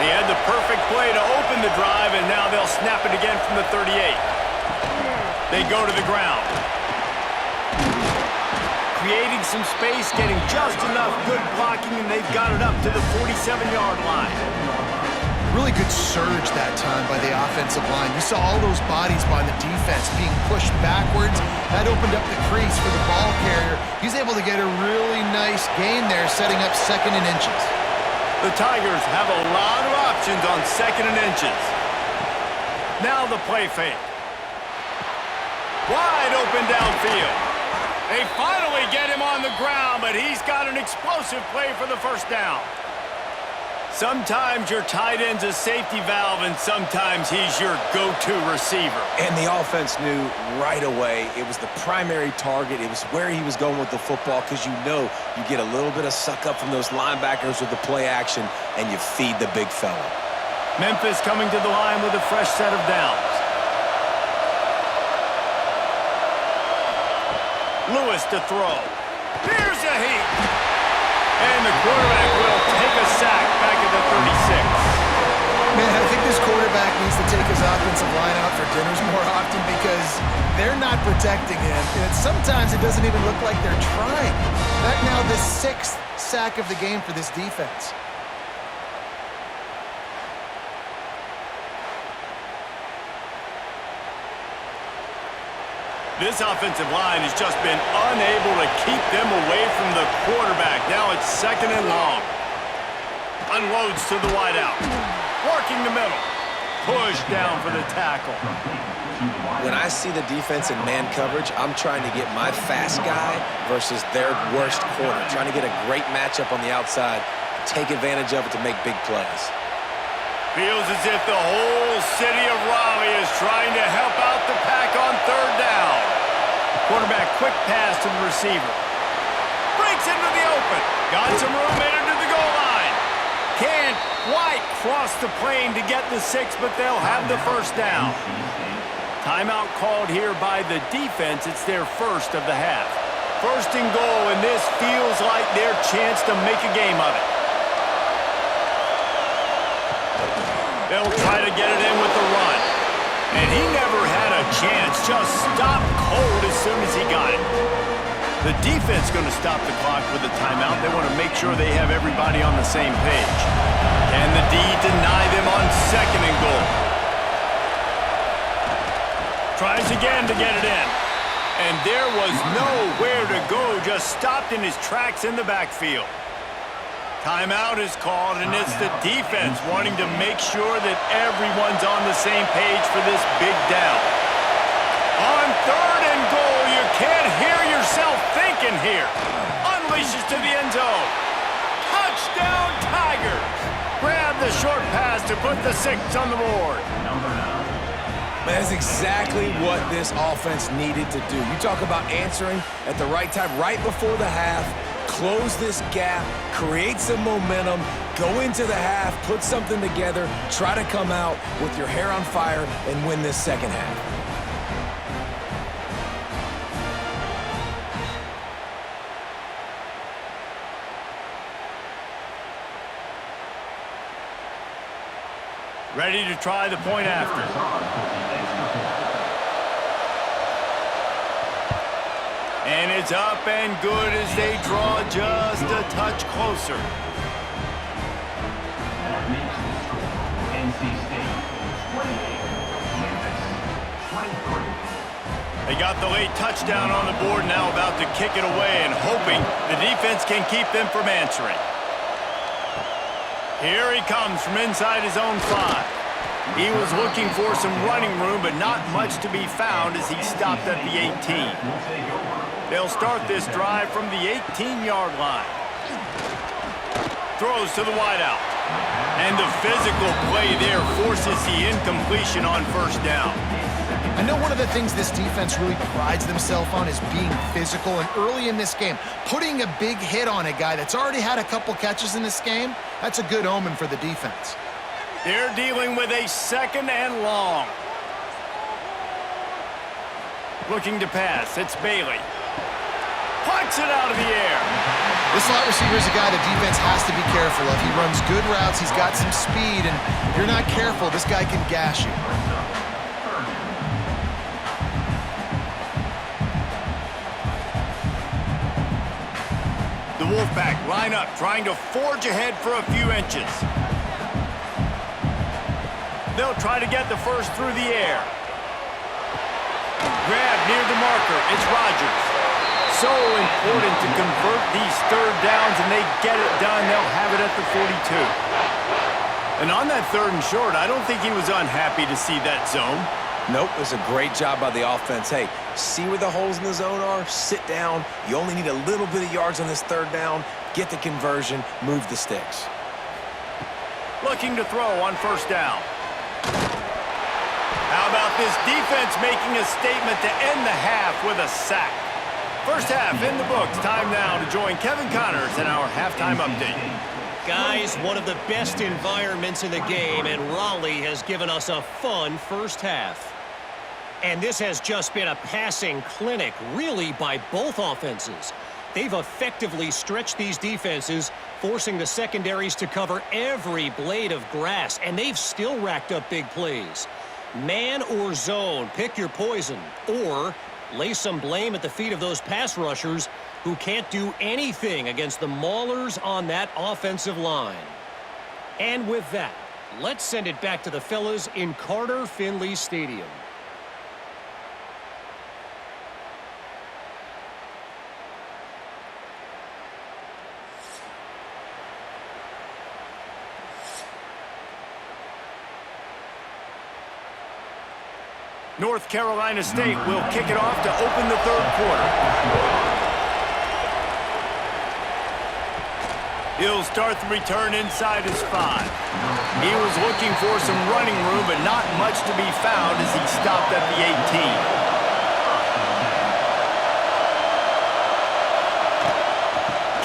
They had the perfect play to open the drive, and now they'll snap it again from the 38. They go to the ground. Creating some space, getting just enough good blocking, and they've got it up to the 47-yard line.
Really good surge that time by the offensive line. You saw all those bodies by the defense being pushed backwards. That opened up the crease for the ball carrier. He's able to get a really nice gain there, setting up second and inches.
The Tigers have a lot of options on second and inches. Now the play fake. Wide open downfield. They finally get him on the ground, but he's got an explosive play for the first down. Sometimes your tight end's a safety valve, and sometimes he's your go-to receiver.
And the offense knew right away it was the primary target. It was where he was going with the football because you know you get a little bit of suck-up from those linebackers with the play action, and you feed the big fella.
Memphis coming to the line with a fresh set of downs. Lewis to throw. Here's a heat. And the quarterback will take a sack back at the 36.
Man, I think this quarterback needs to take his offensive line out for dinners more often because they're not protecting him. And sometimes it doesn't even look like they're trying. That now the 6th sack of the game for this defense.
This offensive line has just been unable to keep them away from the quarterback. Now it's second and long. Unloads to the wideout. Working the middle. Push down for the tackle.
When I see the defense in man coverage, I'm trying to get my fast guy versus their worst corner. Trying to get a great matchup on the outside, take advantage of it to make big plays.
Feels as if the whole city of Raleigh is trying to help out the Pack on third down. Quarterback quick pass to the receiver. Breaks into the open. Got some room into the goal line. Can't quite cross the plane to get the 6, but they'll have the first down. Timeout called here by the defense. It's their first of the half. First and goal, and this feels like their chance to make a game of it. They'll try to get it in with the run. And he never had a chance. Just stopped cold as soon as he got it. The defense going to stop the clock with a timeout. They want to make sure they have everybody on the same page. Can the D deny them on second and goal? Tries again to get it in. And there was nowhere to go. Just stopped in his tracks in the backfield. Timeout is called, and it's the defense wanting to make sure that everyone's on the same page for this big down. On third and goal, you can't hear yourself thinking here. Unleashes to the end zone. Touchdown, Tigers! Grab the short pass to put the 6 on the board.
Man, that's exactly what this offense needed to do. You talk about answering at the right time, right before the half, close this gap, create some momentum, go into the half, put something together, try to come out with your hair on fire and win this second half.
Ready to try the point after. And it's up and good as they draw just a touch closer. They got the late touchdown on the board, now about to kick it away and hoping the defense can keep them from answering. Here he comes from inside his own 5. He was looking for some running room, but not much to be found as he stopped at the 18. They'll start this drive from the 18-yard line. Throws to the wideout. And the physical play there forces the incompletion on first down.
I know one of the things this defense really prides themselves on is being physical, and early in this game, putting a big hit on a guy that's already had a couple catches in this game, that's a good omen for the defense.
They're dealing with a 2nd and long. Looking to pass, it's Bailey. Puts it out of the air.
This slot receiver is a guy the defense has to be careful of. He runs good routes, he's got some speed, and if you're not careful, this guy can gash you.
The Wolfpack line up, trying to forge ahead for a few inches. They'll try to get the first through the air. Grab near the marker. It's Rodgers. So important to convert these third downs, and they get it done. They'll have it at the 42. And on that 3rd and short, I don't think he was unhappy to see that zone.
Nope, it was a great job by the offense. Hey, see where the holes in the zone are, sit down. You only need a little bit of yards on this 3rd down. Get the conversion, move the sticks.
Looking to throw on first down. How about this defense making a statement to end the half with a sack? First half in the books. Time now to join Kevin Connors in our halftime update.
Guys, one of the best environments in the game, and Raleigh has given us a fun first half. And this has just been a passing clinic, really, by both offenses. They've effectively stretched these defenses, forcing the secondaries to cover every blade of grass, and they've still racked up big plays. Man or zone, pick your poison, or lay some blame at the feet of those pass rushers who can't do anything against the maulers on that offensive line. And with that, let's send it back to the fellas in Carter Finley Stadium.
North Carolina State will kick it off to open the 3rd quarter. He'll start the return inside his 5. He was looking for some running room, but not much to be found as he stopped at the 18.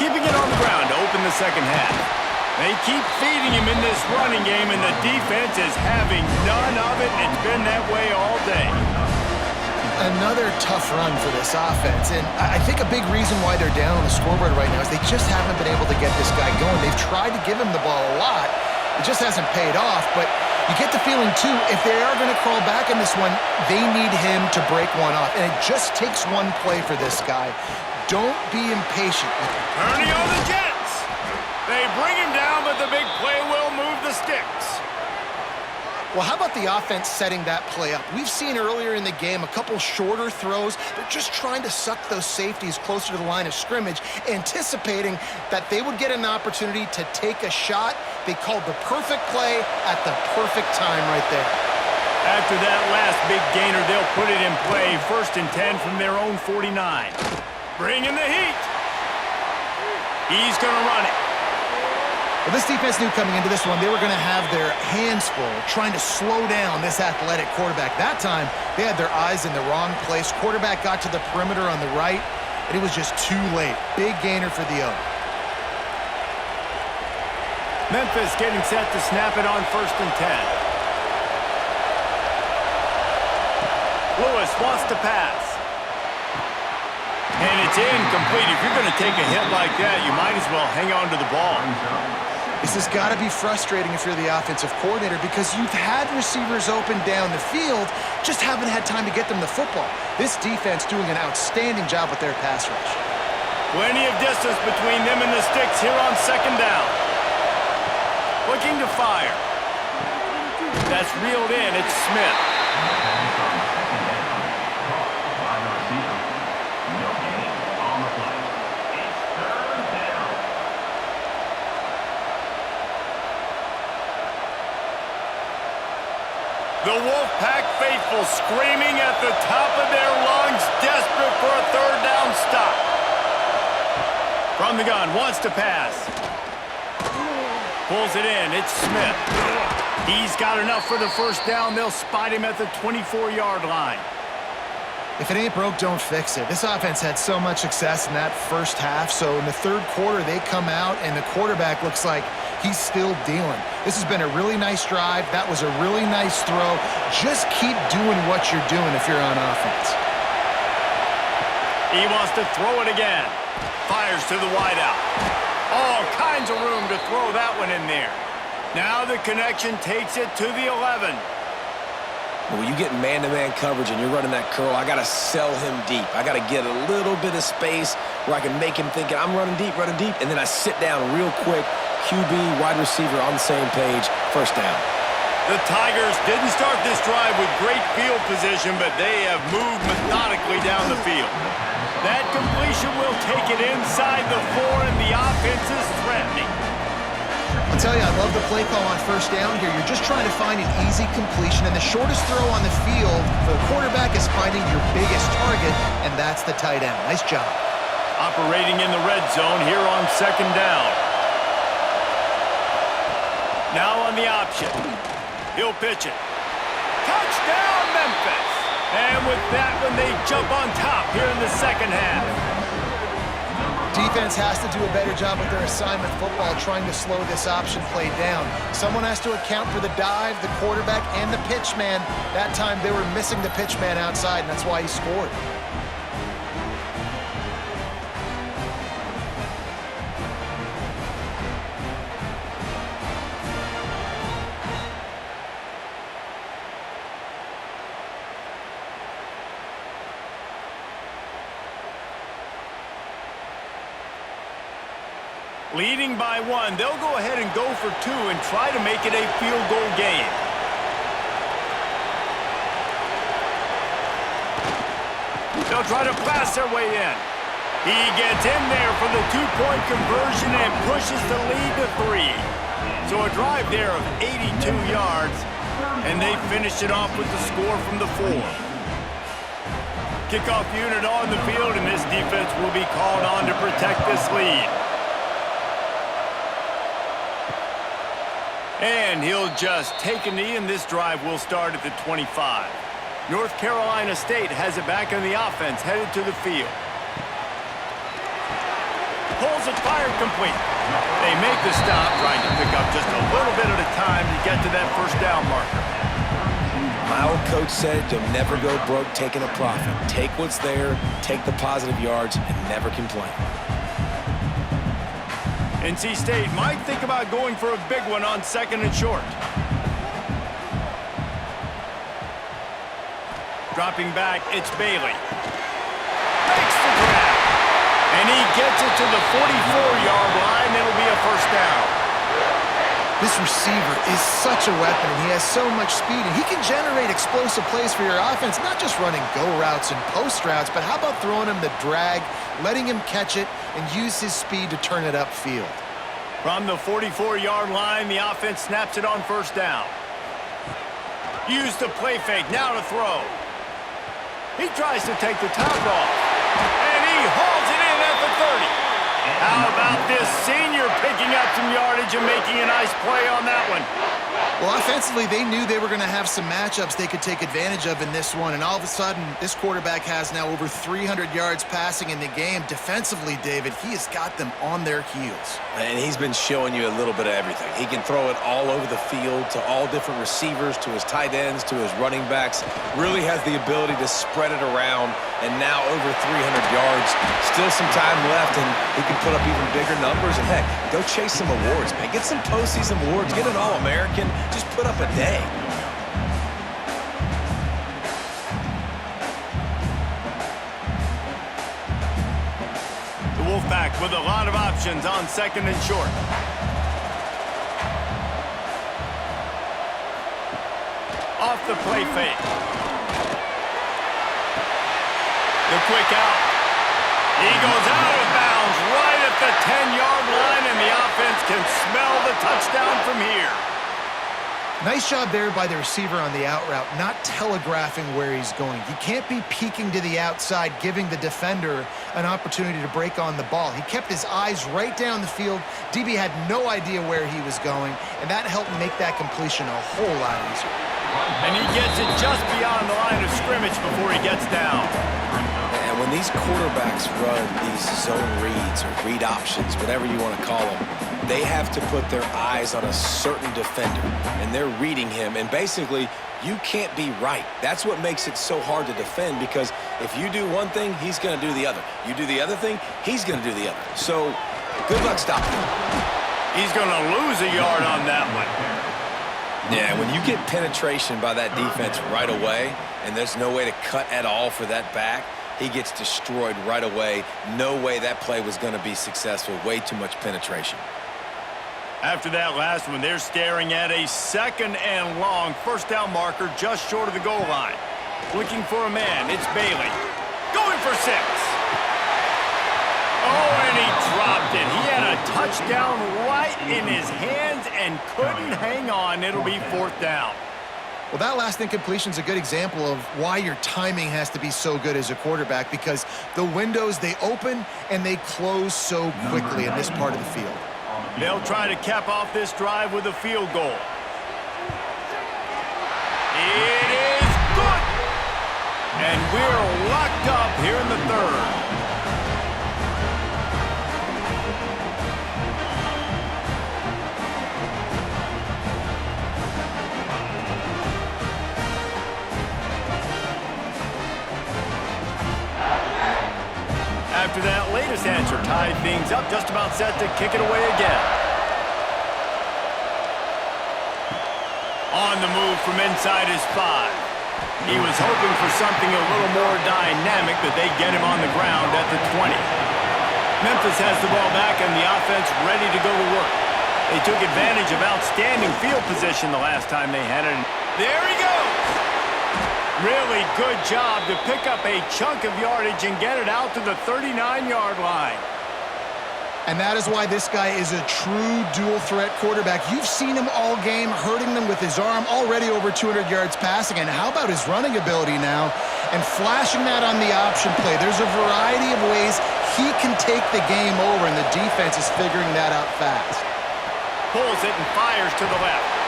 Keeping it on the ground to open the second half. They keep feeding him in this running game, and the defense is having none of it. It's been that way all day.
Another tough run for this offense, and I think a big reason why they're down on the scoreboard right now is they just haven't been able to get this guy going. They've tried to give him the ball a lot. It just hasn't paid off, but you get the feeling, too, if they are going to crawl back in this one, they need him to break one off, and it just takes one play for this guy. Don't be impatient.
Turning on the Jets. They bring him down, but the big play will move the sticks.
Well, how about the offense setting that play up? We've seen earlier in the game a couple shorter throws. They're just trying to suck those safeties closer to the line of scrimmage, anticipating that they would get an opportunity to take a shot. They called the perfect play at the perfect time right there.
After that last big gainer, they'll put it in play. 1st and 10 from their own 49. Bringing the heat. He's going to run it.
Well, this defense knew coming into this one they were going to have their hands full trying to slow down this athletic quarterback. That time, they had their eyes in the wrong place. Quarterback got to the perimeter on the right. and it was just too late. Big gainer for the O.
Memphis getting set to snap it on 1st and 10. Lewis wants to pass. And it's incomplete. If you're going to take a hit like that, you might as well hang on to the ball.
This has got to be frustrating if you're the offensive coordinator because you've had receivers open down the field, just haven't had time to get them the football. This defense doing an outstanding job with their pass rush.
Plenty of distance between them and the sticks here on 2nd down. Looking to fire. That's reeled in. It's Smith. The Wolfpack faithful screaming at the top of their lungs, desperate for a 3rd down stop. From the gun, wants to pass. Pulls it in, it's Smith. He's got enough for the 1st down. They'll spot him at the 24-yard line.
If it ain't broke, don't fix it. This offense had so much success in that 1st half, so in the 3rd quarter, they come out, and the quarterback looks like he's still dealing. This has been a really nice drive. That was a really nice throw. Just keep doing what you're doing if you're on offense.
He wants to throw it again. Fires to the wideout. All kinds of room to throw that one in there. Now the connection takes it to the 11.
When you get man-to-man coverage and you're running that curl, I got to sell him deep. I got to get a little bit of space where I can make him think I'm running deep, and then I sit down real quick. QB, wide receiver on the same page, 1st down.
The Tigers didn't start this drive with great field position, but they have moved methodically down the field. That completion will take it inside the 4, and the offense is threatening.
I'll tell you, I love the play call on 1st down here. You're just trying to find an easy completion, and the shortest throw on the field for the quarterback is finding your biggest target, and that's the tight end. Nice job.
Operating in the red zone here on 2nd down. Now on the option. He'll pitch it. Touchdown, Memphis! And with that one, they jump on top here in the 2nd half.
Defense has to do a better job with their assignment football, trying to slow this option play down. Someone has to account for the dive, the quarterback, and the pitch man. That time they were missing the pitch man outside, and that's why he scored.
Leading by 1, they'll go ahead and go for 2 and try to make it a field goal game. They'll try to pass their way in. He gets in there for the 2-point conversion and pushes the lead to 3. So a drive there of 82 yards, and they finish it off with the score from the 4. Kickoff unit on the field, and this defense will be called on to protect this lead. And he'll just take a knee, and this drive will start at the 25. North Carolina State has it back on the offense, headed to the field. Pulls it, fired complete. They make the stop, trying to pick up just a little bit at a time to get to that 1st down marker.
My old coach said you'll never go broke taking a profit. Take what's there, take the positive yards, and never complain.
NC State might think about going for a big one on 2nd and short. Dropping back, it's Bailey. Makes the grab. And he gets it to the 44-yard line. It'll be a 1st down.
This receiver is such a weapon, and he has so much speed, and he can generate explosive plays for your offense, not just running go routes and post routes, but how about throwing him the drag, letting him catch it, and use his speed to turn it upfield.
From the 44-yard line, the offense snaps it on 1st down. Use the play fake, now to throw. He tries to take the top off, and he hauls it in at the 30. How about this senior picking up some yardage and making a nice play on that one?
Well, offensively, they knew they were going to have some matchups they could take advantage of in this one, and all of a sudden, this quarterback has now over 300 yards passing in the game. Defensively, David, he has got them on their heels.
And he's been showing you a little bit of everything. He can throw it all over the field to all different receivers, to his tight ends, to his running backs. Really has the ability to spread it around, and now over 300 yards. Still some time left, and he can put up even bigger numbers. And, heck, go chase some awards, man. Get some postseason awards. Get an All-American. Just put up a day.
The Wolfpack with a lot of options on second and short. Off the play fake. The quick out. He goes out of bounds right at the 10-yard line, and the offense can smell the touchdown from here.
Nice job there by the receiver on the out route, not telegraphing where he's going. You can't be peeking to the outside, giving the defender an opportunity to break on the ball. He kept his eyes right down the field. DB had no idea where he was going, and that helped make that completion a whole lot easier.
And he gets it just beyond the line of scrimmage before he gets down.
And when these quarterbacks run these zone reads or read options, whatever you want to call them, they have to put their eyes on a certain defender, and they're reading him. And basically, you can't be right. That's what makes it so hard to defend, because if you do one thing, he's going to do the other. You do the other thing, he's going to do the other. So, good luck stopping him.
He's going to lose a yard on that one.
Yeah, when you get penetration by that defense right away, and there's no way to cut at all for that back, he gets destroyed right away. No way that play was going to be successful. Way too much penetration.
After that last one, they're staring at a second and long first down marker just short of the goal line. Looking for a man, it's Bailey. Going for 6. Oh, and he dropped it. He had a touchdown right in his hands and couldn't hang on. It'll be 4th down.
Well, that last incompletion is a good example of why your timing has to be so good as a quarterback, because the windows, they open and they close so quickly in this part of the field.
They'll try to cap off this drive with a field goal. It is good. And we're locked up here in the 3rd. After that latest answer tied things up, just about set to kick it away again. On the move from inside his 5. He was hoping for something a little more dynamic, but they get him on the ground at the 20. Memphis has the ball back and the offense ready to go to work. They took advantage of outstanding field position the last time they had it. There he goes! Really good job to pick up a chunk of yardage and get it out to the 39-yard line.
And that is why this guy is a true dual-threat quarterback. You've seen him all game, hurting them with his arm, already over 200 yards passing. And how about his running ability now? And flashing that on the option play. There's a variety of ways he can take the game over, and the defense is figuring that out fast.
Pulls it and fires to the left.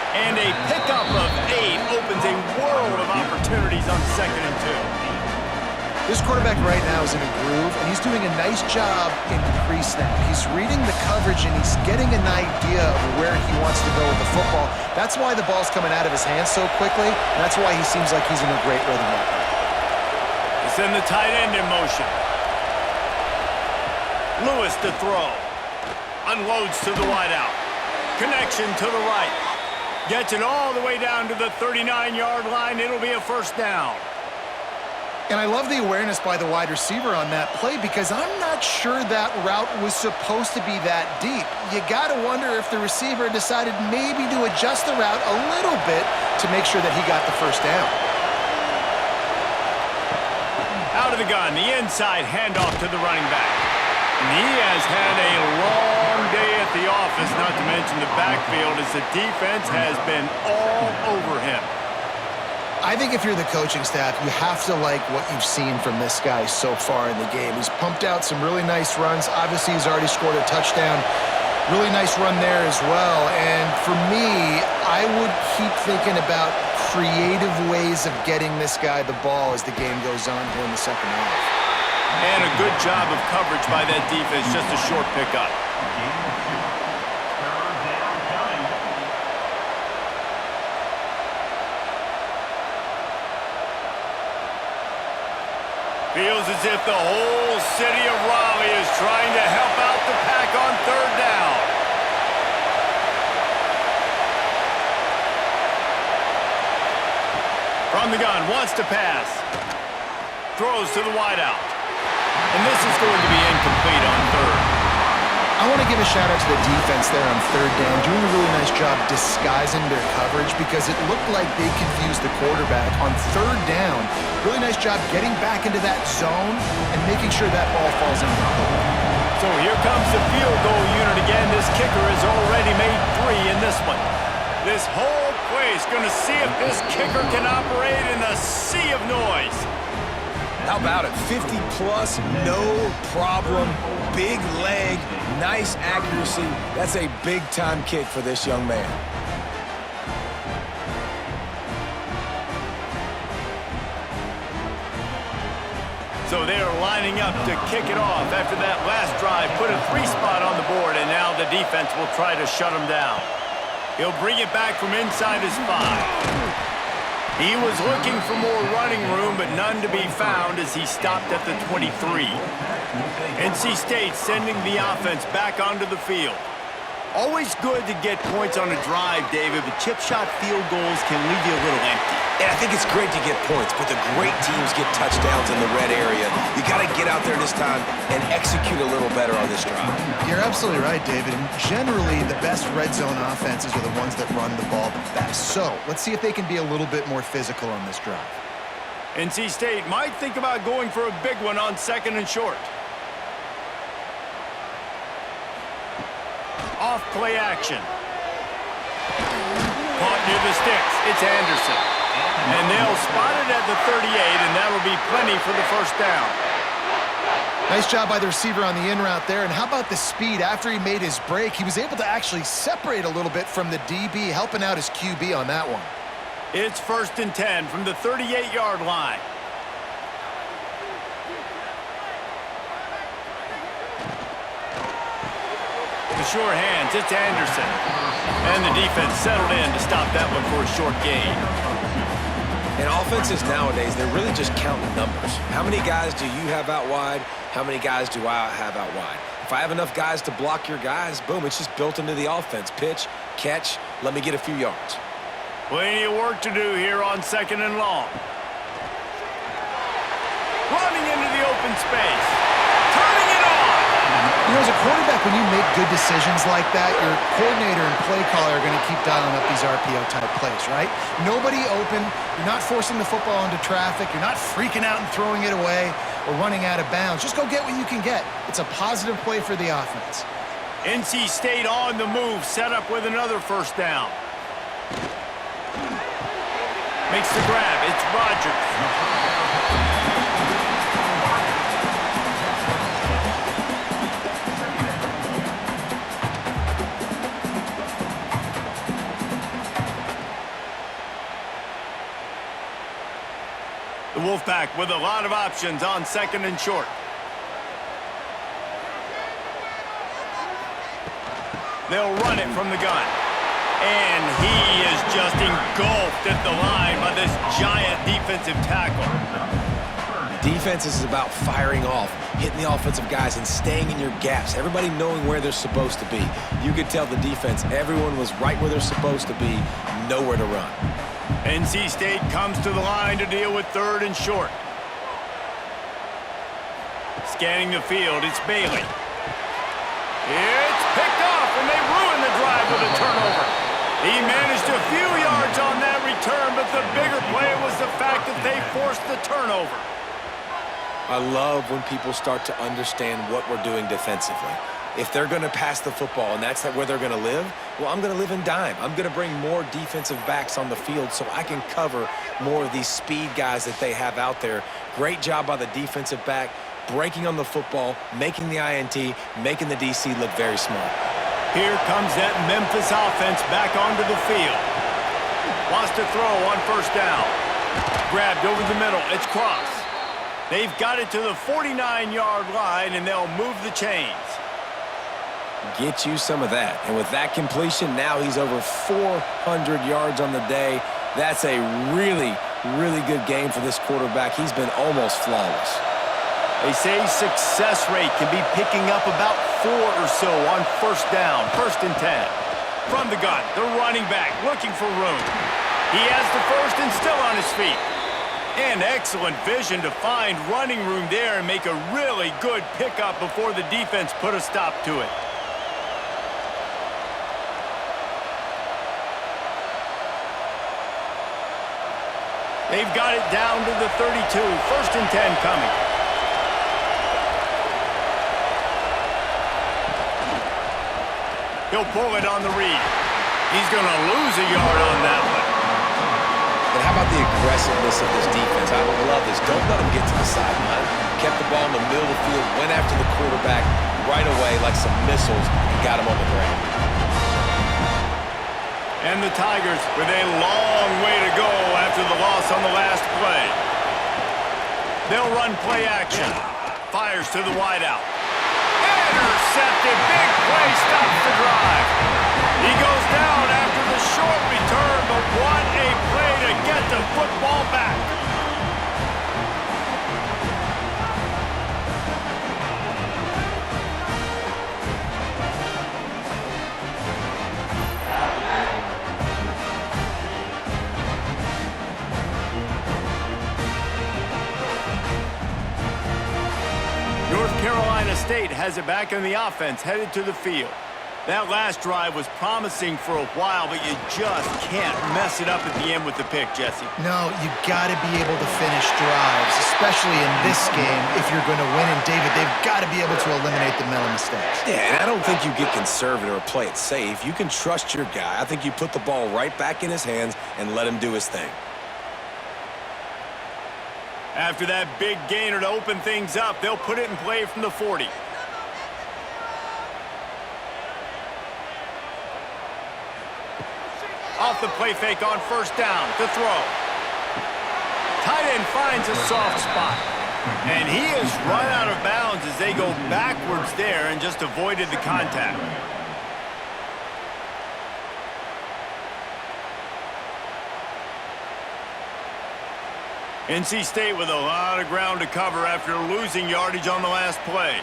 And a pickup of 8 opens a world of opportunities on 2nd and 2.
This quarterback right now is in a groove, and he's doing a nice job in pre-snap. He's reading the coverage, and he's getting an idea of where he wants to go with the football. That's why the ball's coming out of his hands so quickly, and that's why he seems like he's in a great rhythm right now.
They send the tight end in motion. Lewis to throw. Unloads to the wideout. Connection to the right. Gets it all the way down to the 39-yard line. It'll be a 1st down.
And I love the awareness by the wide receiver on that play, because I'm not sure that route was supposed to be that deep. You got to wonder if the receiver decided maybe to adjust the route a little bit to make sure that he got the 1st down.
Out of the gun, the inside handoff to the running back. And he has had a long day at the office, not to mention the backfield, as the defense has been all over him.
I think if you're the coaching staff, you have to like what you've seen from this guy so far in the game. He's pumped out some really nice runs. Obviously, he's already scored a touchdown. Really nice run there as well. And for me, I would keep thinking about creative ways of getting this guy the ball as the game goes on here in the second half.
And a good job of coverage by that defense, just a short pickup. Feels as if the whole city of Raleigh is trying to help out the Pack on third down. From the gun, wants to pass. Throws to the wideout. And this is going to be incomplete on third.
I want to give a shout-out to the defense there on third down, doing a really nice job disguising their coverage because it looked like they confused the quarterback on third down. Really nice job getting back into that zone and making sure that ball falls incomplete.
So here comes the field goal unit again. This kicker has already made 3 in this one. This whole place going to see if this kicker can operate in a sea of noise.
How about it? 50-plus, no problem. Big leg, nice accuracy. That's a big-time kick for this young man.
So they are lining up to kick it off after that last drive. Put a 3 spot on the board, and now the defense will try to shut him down. He'll bring it back from inside his 5. He was looking for more running room, but none to be found as he stopped at the 23. NC State sending the offense back onto the field. Always good to get points on a drive, David, but chip shot field goals can leave you a little empty.
And I think it's great to get points, but the great teams get touchdowns in the red area. You got to get out there this time and execute a little better on this drive.
You're absolutely right, David. And generally, the best red zone offenses are the ones that run the ball the best. So let's see if they can be a little bit more physical on this drive.
NC State might think about going for a big one on 2nd and short. Off play action. Caught near the sticks. It's Anderson. And they'll spot it at the 38, and that'll be plenty for the first down.
Nice job by the receiver on the in route there. And how about the speed? After he made his break, he was able to actually separate a little bit from the DB, helping out his QB on that one.
It's 1st and 10 from the 38-yard line. The sure hands, it's Anderson. And the defense settled in to stop that one for a short gain.
And offenses nowadays, they're really just counting numbers. How many guys do you have out wide? How many guys do I have out wide? If I have enough guys to block your guys, boom, it's just built into the offense. Pitch, catch, let me get a few yards.
Plenty of work to do here on 2nd and long. Running into the open space. Turning it on.
You know, as a quarterback, when you make good decisions like that, your coordinator and play caller are going to keep dialing up these RPO-type plays, right? Nobody open. You're not forcing the football into traffic. You're not freaking out and throwing it away or running out of bounds. Just go get what you can get. It's a positive play for the offense.
NC State on the move, set up with another first down. Makes the grab. It's Rogers. The Wolfpack with a lot of options on 2nd and short. They'll run it from the gun. And he is just engulfed at the line by this giant defensive tackle.
Defense is about firing off, hitting the offensive guys and staying in your gaps. Everybody knowing where they're supposed to be. You could tell the defense, everyone was right where they're supposed to be, nowhere to run.
NC State comes to the line to deal with 3rd and short. Scanning the field, it's Bailey. It's picked off, and they ruin the drive with a turnover. He managed a few yards on that return, but the bigger play was the fact that they forced the turnover.
I love when people start to understand what we're doing defensively. If they're going to pass the football and that's where they're going to live, well, I'm going to live in dime. I'm going to bring more defensive backs on the field so I can cover more of these speed guys that they have out there. Great job by the defensive back, breaking on the football, making the INT, making the DC look very smart.
Here comes that Memphis offense back onto the field. Wants to throw on first down. Grabbed over the middle. It's cross. They've got it to the 49-yard line, and they'll move the chains.
Get you some of that. And with that completion, now he's over 400 yards on the day. That's a really, really good game for this quarterback. He's been almost flawless.
They say success rate can be picking up about 4 or so on first down, 1st and 10. From the gun, the running back looking for room. He has the first and still on his feet. And excellent vision to find running room there and make a really good pickup before the defense put a stop to it. They've got it down to the 32. 1st and 10 coming. He'll pull it on the read. He's going to lose a yard on that one.
But how about the aggressiveness of this defense? I love this. Don't let him get to the sideline. Kept the ball in the middle of the field, went after the quarterback right away like some missiles, and got him on the ground.
And the Tigers with a long way to go after the loss on the last play. They'll run play action. Fires to the wideout. Intercepted. Big play stops the drive. He goes down after the short return, but what a play to get the football back. North Carolina State has it back on the offense, headed to the field. That last drive was promising for a while, but you just can't mess it up at the end with the pick, Jesse.
No, you got to be able to finish drives, especially in this game if you're going to win. And, David, they've got to be able to eliminate the mental mistakes.
Yeah, and I don't think you get conservative or play it safe. You can trust your guy. I think you put the ball right back in his hands and let him do his thing.
After that big gainer to open things up, they'll put it in play from the 40. Off the play fake on first down to throw. Tight end finds a soft spot. And he is run out of bounds as they go backwards there and just avoided the contact. NC State with a lot of ground to cover after losing yardage on the last play.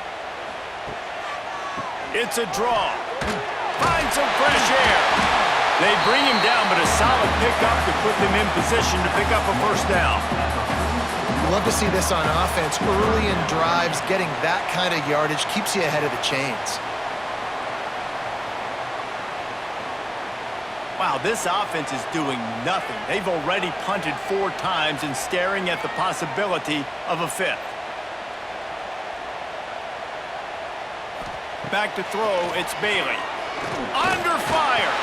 It's a draw. Finds some fresh air. They bring him down, but a solid pickup to put them in position to pick up a first down.
You love to see this on offense. Early in drives, getting that kind of yardage keeps you ahead of the chains.
Wow, this offense is doing nothing. They've already punted 4 times and staring at the possibility of a 5th. Back to throw, it's Bailey. Under fire!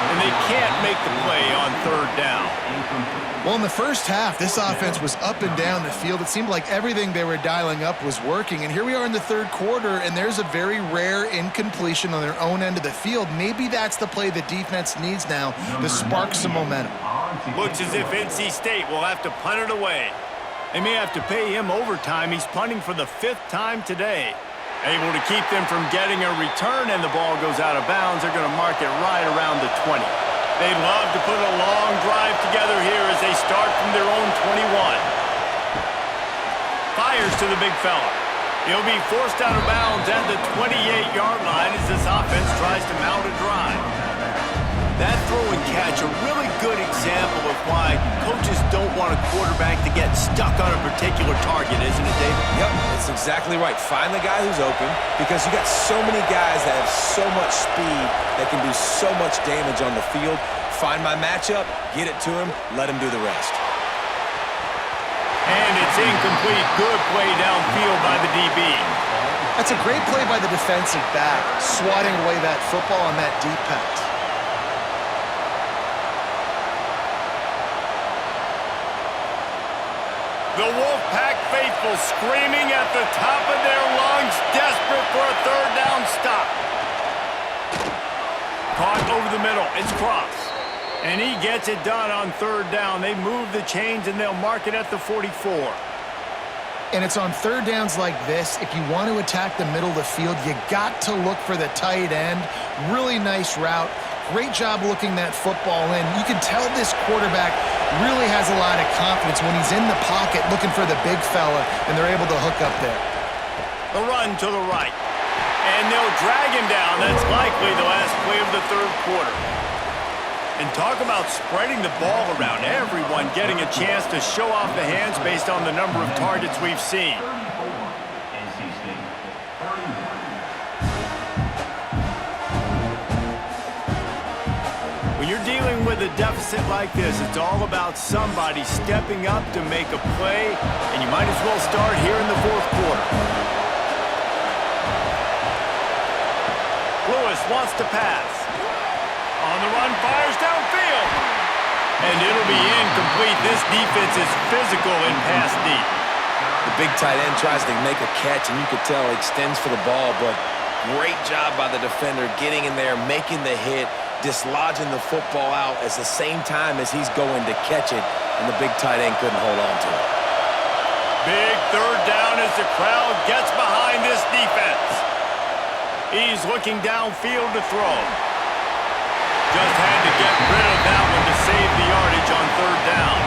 And they can't make the play on 3rd down.
Well, in the first half, this offense was up and down the field. It seemed like everything they were dialing up was working. And here we are in the 3rd quarter, and there's a very rare incompletion on their own end of the field. Maybe that's the play the defense needs now to spark some momentum.
Looks as if NC State will have to punt it away. They may have to pay him overtime. He's punting for the 5th time today. Able to keep them from getting a return, and the ball goes out of bounds. They're going to mark it right around the 20. They love to put a long drive together here as they start from their own 21. Fires to the big fella. He'll be forced out of bounds at the 28-yard line as this offense tries to mount a drive. That throw and catch, a really good example of why coaches don't want a quarterback to get stuck on a particular target, isn't it, David?
Yep, that's exactly right. Find the guy who's open because you got so many guys that have so much speed that can do so much damage on the field. Find my matchup, get it to him, let him do the rest.
And it's incomplete. Good play downfield by the DB.
That's a great play by the defensive back, swatting away that football on that deep pass.
The Wolfpack faithful screaming at the top of their lungs, desperate for a third down stop. Caught over the middle. It's Cross. And he gets it done on third down. They move the chains, and they'll mark it at the 44.
And it's on third downs like this. If you want to attack the middle of the field, you got to look for the tight end. Really nice route. Great job looking that football in. You can tell this quarterback really has a lot of confidence when he's in the pocket looking for the big fella, and they're able to hook up there.
The run to the right. And they'll drag him down. That's likely the last play of the third quarter. And talk about spreading the ball around. Everyone getting a chance to show off the hands based on the number of targets we've seen. When you're dealing with a deficit like this, it's all about somebody stepping up to make a play, and you might as well start here in the fourth quarter. Lewis wants to pass. On the run, fires downfield. And it'll be incomplete. This defense is physical and pass deep.
The big tight end tries to make a catch, and you could tell he extends for the ball, but great job by the defender getting in there, making the hit, dislodging the football out at the same time as he's going to catch it, and the big tight end couldn't hold on to it.
Big third down as the crowd gets behind this defense. He's looking downfield to throw. Just had to get rid of that one to save the yardage on third down.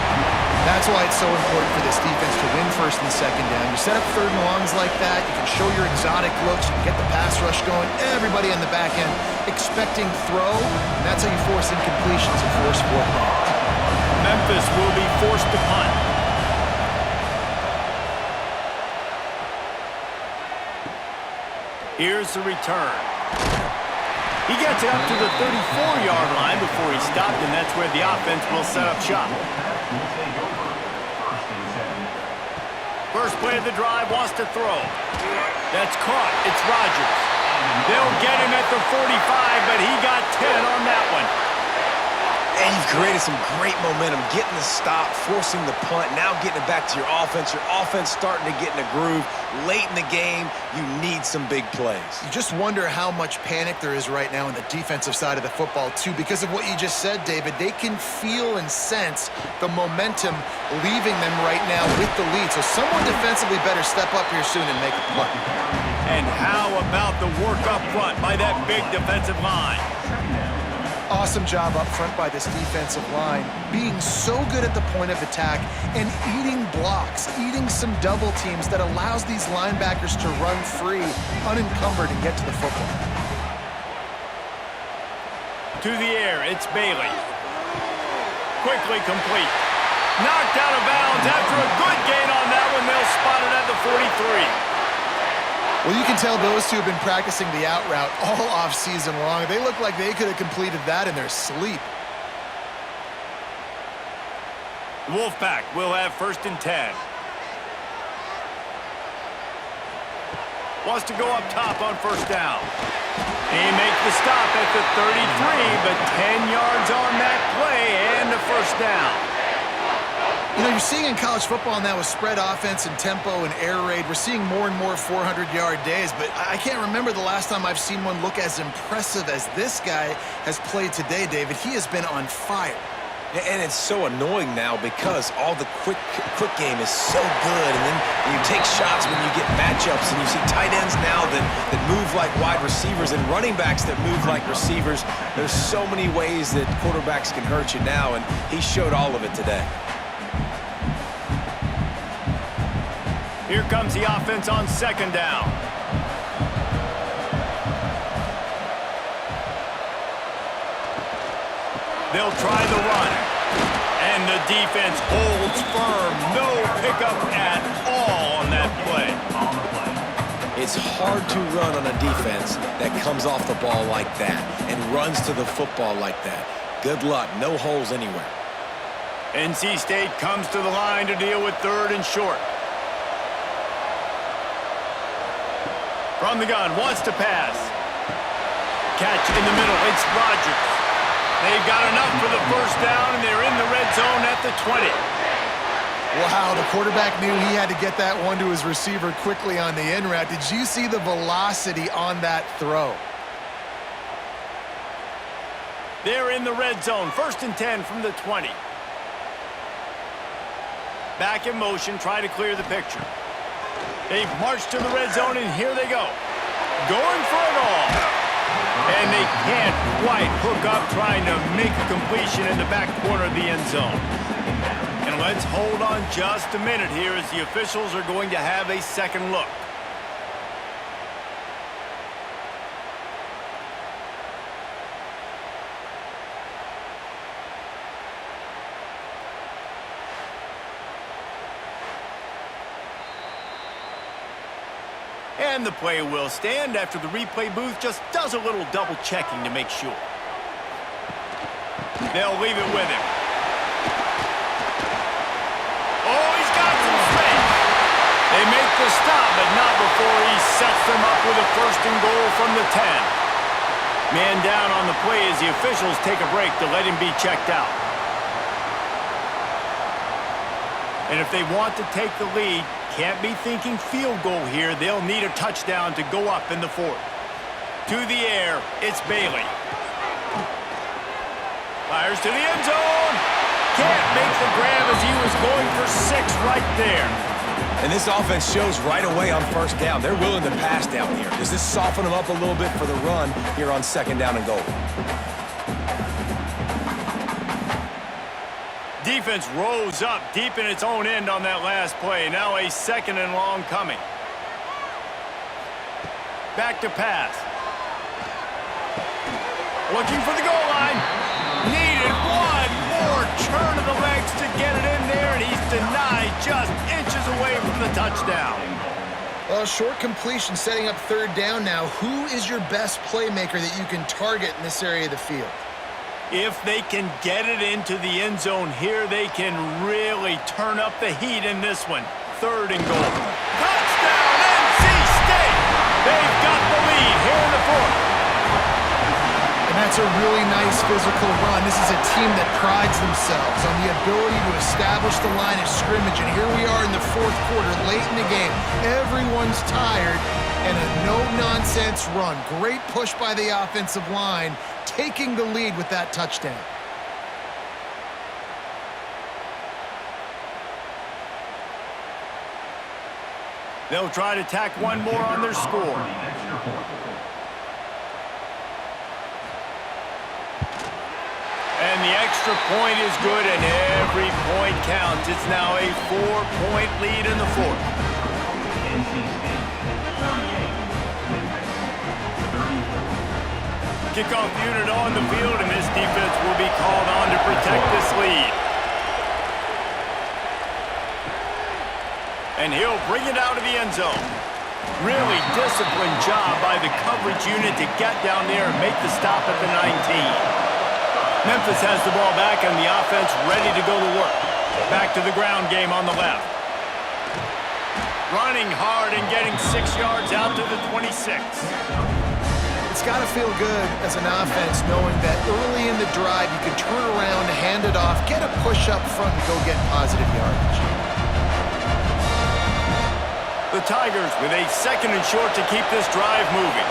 That's why it's so important for this defense to win first and second down. You set up third and longs like that, you can show your exotic looks, you can get the pass rush going, everybody on the back end expecting throw, and that's how you force incompletions and force fourth downs.
Memphis will be forced to punt. Here's the return. He gets it up to the 34-yard line before he stopped, and that's where the offense will set up shop. First play of the drive, wants to throw. That's caught. It's Rodgers. They'll get him at the 45, but he got 10 on that one.
And you've created some great momentum, getting the stop, forcing the punt, now getting it back to your offense. Your offense starting to get in a groove. Late in the game, you need some big plays.
You just wonder how much panic there is right now on the defensive side of the football, too. Because of what you just said, David, they can feel and sense the momentum leaving them right now with the lead. So someone defensively better step up here soon and make a play.
And how about the work up front by that big defensive line?
Awesome job up front by this defensive line, being so good at the point of attack and eating blocks, eating some double teams that allows these linebackers to run free, unencumbered, and get to the football.
To the air, it's Bailey. Quickly complete. Knocked out of bounds after a good gain on that one. They'll spot it at the 43.
Well, you can tell those two have been practicing the out route all off-season long. They look like they could have completed that in their sleep.
Wolfpack will have first and 10. Wants to go up top on first down. He makes the stop at the 33, but 10 yards on that play and the first down.
You know, you're seeing in college football now with spread offense and tempo and air raid, we're seeing more and more 400-yard days, but I can't remember the last time I've seen one look as impressive as this guy has played today, David. He has been on fire.
And it's so annoying now because all the quick game is so good, and then you take shots when you get matchups, and you see tight ends now that move like wide receivers and running backs that move like receivers. There's so many ways that quarterbacks can hurt you now, and he showed all of it today.
Here comes the offense on second down. They'll try the run. And the defense holds firm. No pickup at all on that play.
It's hard to run on a defense that comes off the ball like that and runs to the football like that. Good luck. No holes anywhere.
NC State comes to the line to deal with third and short. From the gun, wants to pass. Catch in the middle, it's Rodgers. They've got enough for the first down, and they're in the red zone at the 20.
Wow, the quarterback knew he had to get that one to his receiver quickly on the in route. Did you see the velocity on that throw?
They're in the red zone, 1st and 10 from the 20. Back in motion, try to clear the picture. They've marched to the red zone, and here they go. Going for it all. And they can't quite hook up trying to make a completion in the back corner of the end zone. And let's hold on just a minute here as the officials are going to have a second look. And the play will stand after the replay booth just does a little double checking to make sure. They'll leave it with him. Oh, he's got some space. They make the stop, but not before he sets them up with a 1st and goal from the 10. Man down on the play as the officials take a break to let him be checked out. And if they want to take the lead, can't be thinking field goal here. They'll need a touchdown to go up in the 4th. To the air, it's Bailey. Fires to the end zone. Can't make the grab as he was going for 6 right there.
And this offense shows right away on 1st down. They're willing to pass down here. Does this soften them up a little bit for the run here on 2nd down and goal?
Defense rose up deep in its own end on that last play. Now a 2nd and long coming. Back to pass. Looking for the goal line. Needed one more turn of the legs to get it in there, and he's denied just inches away from the touchdown.
Well, short completion setting up 3rd down now. Who is your best playmaker that you can target in this area of the field?
If they can get it into the end zone here, they can really turn up the heat in this one. 3rd and goal. Touchdown, NC State! They've got the lead here in the 4th.
And that's a really nice physical run. This is a team that prides themselves on the ability to establish the line of scrimmage. And here we are in the 4th quarter, late in the game. Everyone's tired, and a no-nonsense run. Great push by the offensive line, taking the lead with that touchdown.
They'll try to tack one more on their score. And the extra point is good, and every point counts. It's now a 4-point lead in the 4th. Kickoff unit on the field, and this defense will be called on to protect this lead. And he'll bring it out of the end zone. Really disciplined job by the coverage unit to get down there and make the stop at the 19. Memphis has the ball back, and the offense ready to go to work. Back to the ground game on the left. Running hard and getting 6 yards out to the 26.
It's got to feel good as an offense knowing that early in the drive you can turn around, hand it off, get a push up front, and go get positive yardage.
The Tigers with a 2nd and short to keep this drive moving.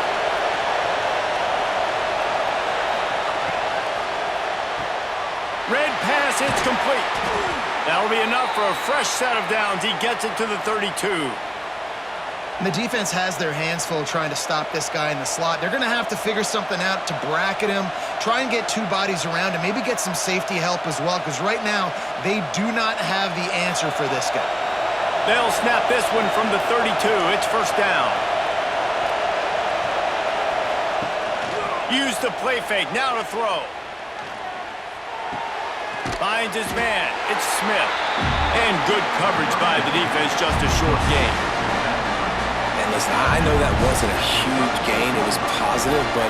Red pass, it's complete. That'll be enough for a fresh set of downs. He gets it to the 32.
And the defense has their hands full trying to stop this guy in the slot. They're going to have to figure something out to bracket him, try and get 2 bodies around him, maybe get some safety help as well, because right now they do not have the answer for this guy.
They'll snap this one from the 32. It's 1st down. Use the play fake. Now to throw. Finds his man. It's Smith. And good coverage by the defense. Just a short gain.
And listen, I know that wasn't a huge gain. It was positive, but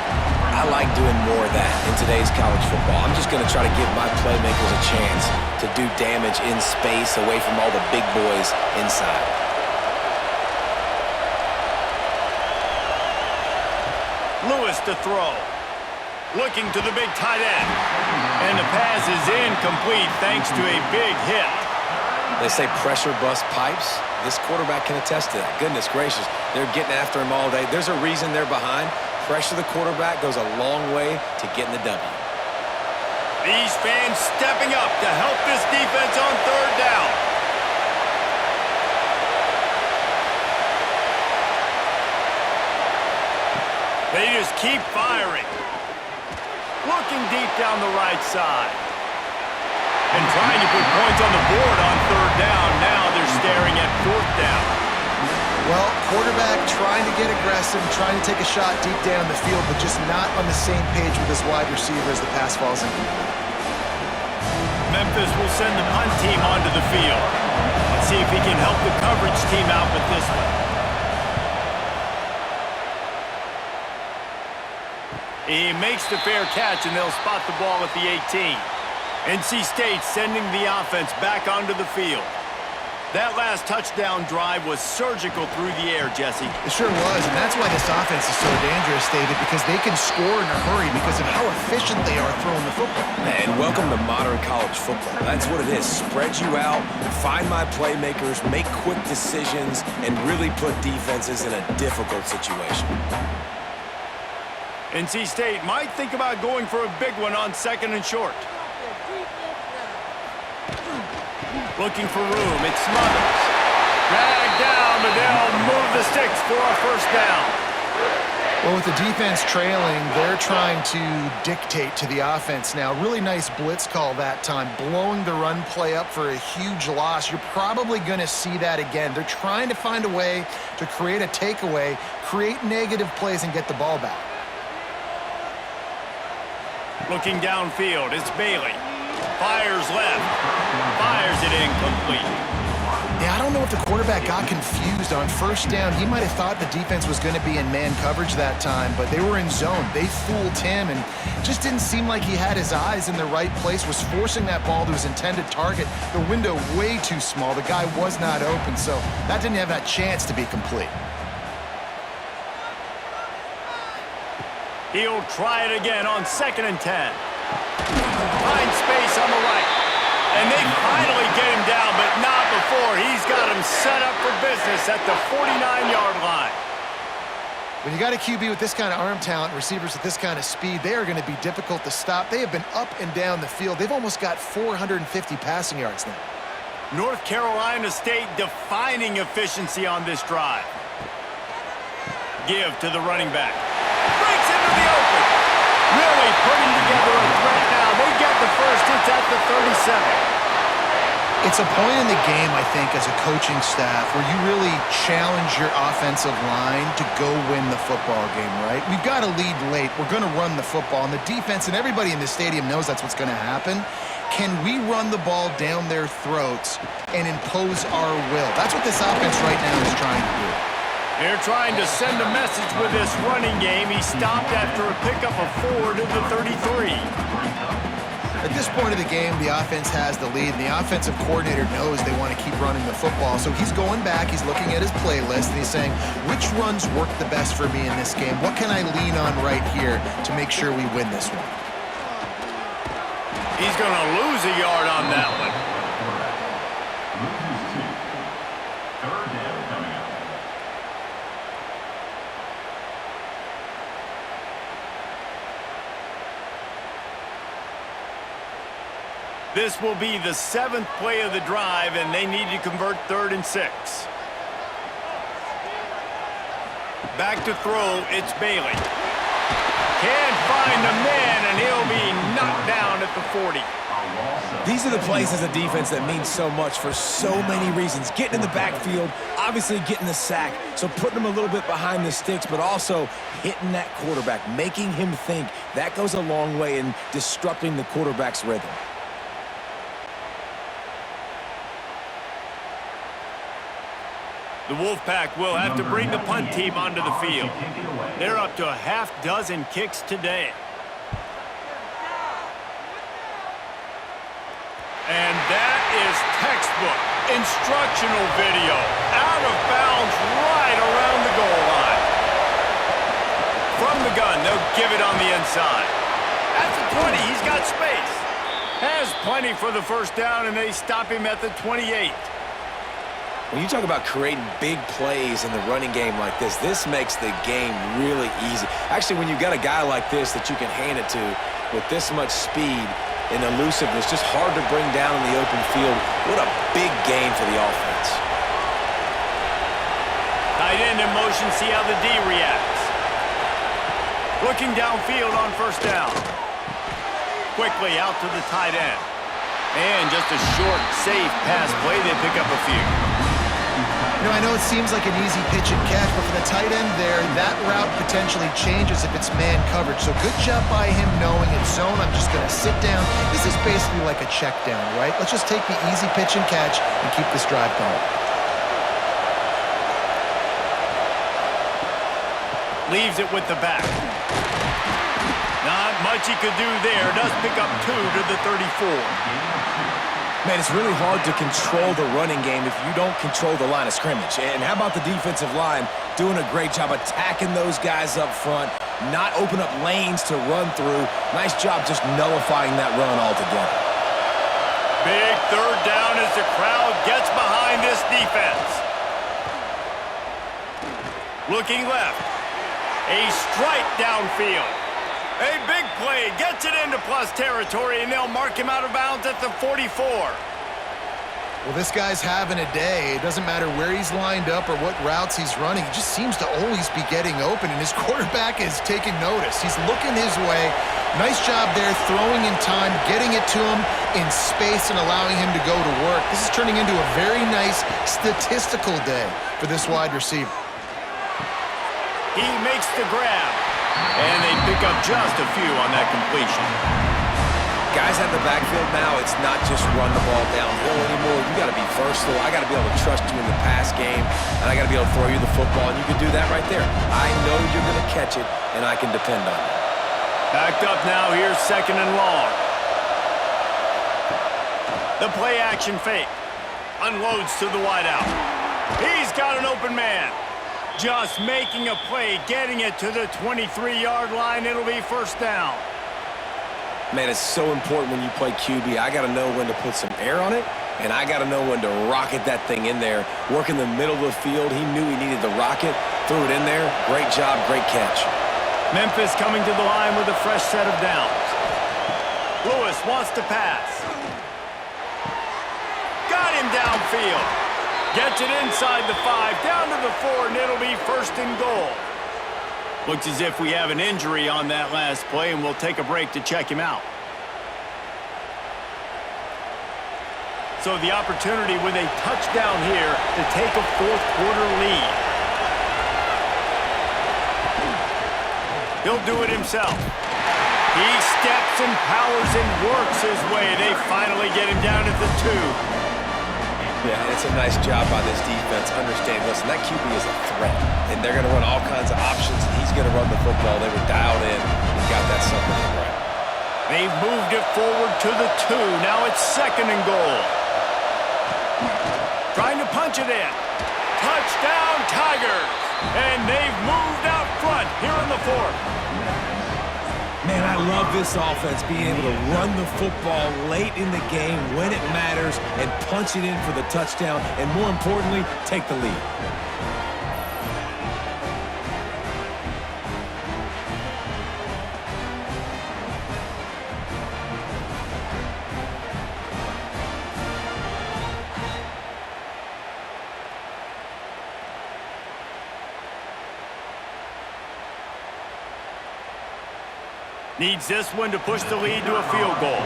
I like doing more of that in today's college football. I'm just going to try to give my playmakers a chance to do damage in space away from all the big boys inside.
Lewis to throw. Looking to the big tight end. And the pass is incomplete thanks to a big hit.
They say pressure busts pipes. This quarterback can attest to that. Goodness gracious, they're getting after him all day. There's a reason they're behind. Pressure the quarterback goes a long way to getting the W.
These fans stepping up to help this defense on third down. They just keep firing. Looking deep down the right side. And trying to put points on the board on third down. Now they're staring at fourth down.
Well, quarterback trying to get aggressive, trying to take a shot deep down the field, but just not on the same page with his wide receiver as the pass falls incomplete.
Memphis will send the punt team onto the field. Let's see if he can help the coverage team out with this one. He makes the fair catch, and they'll spot the ball at the 18. NC State sending the offense back onto the field. That last touchdown drive was surgical through the air, Jesse.
It sure was, and that's why this offense is so dangerous, David, because they can score in a hurry because of how efficient they are throwing the football.
And welcome to modern college football. That's what it is. Spread you out, find my playmakers, make quick decisions, and really put defenses in a difficult situation.
NC State might think about going for a big one on second and short. Looking for room. It's Smothers. Dragged down, but they'll move the sticks for a first down.
Well, with the defense trailing, they're trying to dictate to the offense now. Really nice blitz call that time, blowing the run play up for a huge loss. You're probably going to see that again. They're trying to find a way to create a takeaway, create negative plays, and get the ball back.
Looking downfield, it's Bailey. Fires left. Fires it incomplete.
Yeah, I don't know if the quarterback got confused on first down. He might have thought the defense was going to be in man coverage that time, but they were in zone. They fooled him, and just didn't seem like he had his eyes in the right place, was forcing that ball to his intended target. The window way too small. The guy was not open, so that didn't have that chance to be complete.
He'll try it again on 2nd and 10. Finds space on the right. And they finally get him down, but not before. He's got him set up for business at the 49-yard line.
When you got a QB with this kind of arm talent, receivers with this kind of speed, they are going to be difficult to stop. They have been up and down the field. They've almost got 450 passing yards now.
North Carolina State defining efficiency on this drive. Give to the running back. Breaks into the open. Really putting together a threat now. They get the first. It's at the 37.
It's a point in the game, I think, as a coaching staff where you really challenge your offensive line to go win the football game, right? We've got to lead late. We're going to run the football. And the defense and everybody in the stadium knows that's what's going to happen. Can we run the ball down their throats and impose our will? That's what this offense right now is trying to do.
They're trying to send a message with this running game. He stopped after a pickup of 4 to the 33.
At this point of the game, the offense has the lead, and the offensive coordinator knows they want to keep running the football. So he's going back, he's looking at his playlist, and he's saying, which runs work the best for me in this game? What can I lean on right here to make sure we win this one?
He's going to lose a yard on that one. This will be the 7th play of the drive, and they need to convert 3rd and 6. Back to throw, it's Bailey. Can't find a man, and he'll be knocked down at the 40.
These are the plays as a defense that mean so much for so many reasons. Getting in the backfield, obviously getting the sack, so putting him a little bit behind the sticks, but also hitting that quarterback, making him think. That goes a long way in disrupting the quarterback's rhythm.
The Wolfpack will have to bring the punt team onto the field. They're up to a half dozen kicks today. And that is textbook instructional video. Out of bounds right around the goal line. From From the gun, they'll give it on the inside. At the 20, he's got space. Has plenty for the first down, and they stop him at the 28.
When you talk about creating big plays in the running game like this makes the game really easy. Actually, when you've got a guy like this that you can hand it to with this much speed and elusiveness, just hard to bring down in the open field. What a big game for the offense.
Tight end in motion, see how the D reacts. Looking downfield on first down. Quickly out to the tight end. And just a short, safe pass play. They pick up a few.
You know, I know it seems like an easy pitch and catch, but for the tight end there, that route potentially changes if it's man coverage. So good job by him knowing it's zone. I'm just going to sit down. This is basically like a check down, right? Let's just take the easy pitch and catch and keep this drive going.
Leaves it with the back. Not much he could do there. Does pick up 2 to the 34.
Man, it's really hard to control the running game if you don't control the line of scrimmage. And how about the defensive line doing a great job attacking those guys up front, not open up lanes to run through. Nice job just nullifying that run altogether.
Big third down as the crowd gets behind this defense. Looking left. A strike downfield. A big play, gets it into plus territory, and they'll mark him out of bounds at the 44.
Well, this guy's having a day. It doesn't matter where he's lined up or what routes he's running. He just seems to always be getting open, and his quarterback is taking notice. He's looking his way. Nice job there, throwing in time, getting it to him in space and allowing him to go to work. This is turning into a very nice statistical day for this wide receiver.
He makes the grab. And they pick up just a few on that completion.
Guys at the backfield now, it's not just run the ball downhill anymore. You got to be versatile. I got to be able to trust you in the pass game, and I got to be able to throw you the football, and you can do that right there. I know you're going to catch it, and I can depend on it.
Backed up now, here's second and long. The play action fake. Unloads to the wideout. He's got an open man. Just making a play, getting it to the 23-yard line. It'll be first down.
Man, it's so important when you play QB. I got to know when to put some air on it, and I got to know when to rocket that thing in there. Work in the middle of the field. He knew he needed the rocket. Threw it in there. Great job, great catch.
Memphis coming to the line with a fresh set of downs. Lewis wants to pass. Got him downfield. Gets it inside the 5, down to the 4, and it'll be first and goal. Looks as if we have an injury on that last play, and we'll take a break to check him out. So the opportunity with a touchdown here to take a fourth-quarter lead. He'll do it himself. He steps and powers and works his way. They finally get him down at the 2.
Yeah, it's a nice job by this defense. Understand, listen, that QB is a threat, and they're going to run all kinds of options, and he's going to run the football. They were dialed in and got that something in right.
They've moved it forward to the 2. Now it's second and goal. Trying to punch it in. Touchdown, Tigers! And they've moved out front here in the 4th.
Man, I love this offense, being able to run the football late in the game when it matters and punch it in for the touchdown, and more importantly, take the lead.
Needs this one to push the lead to a field goal.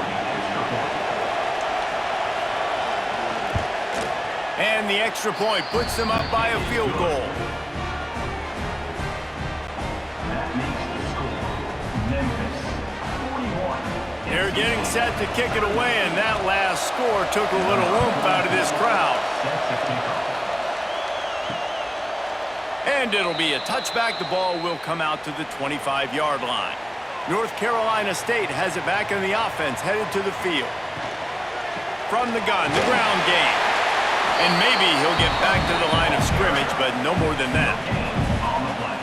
And the extra point puts them up by a field goal. They're getting set to kick it away, and that last score took a little oomph out of this crowd. And it'll be a touchback. The ball will come out to the 25-yard line. North Carolina State has it back in the offense, headed to the field. From the gun, the ground game. And maybe he'll get back to the line of scrimmage, but no more than that.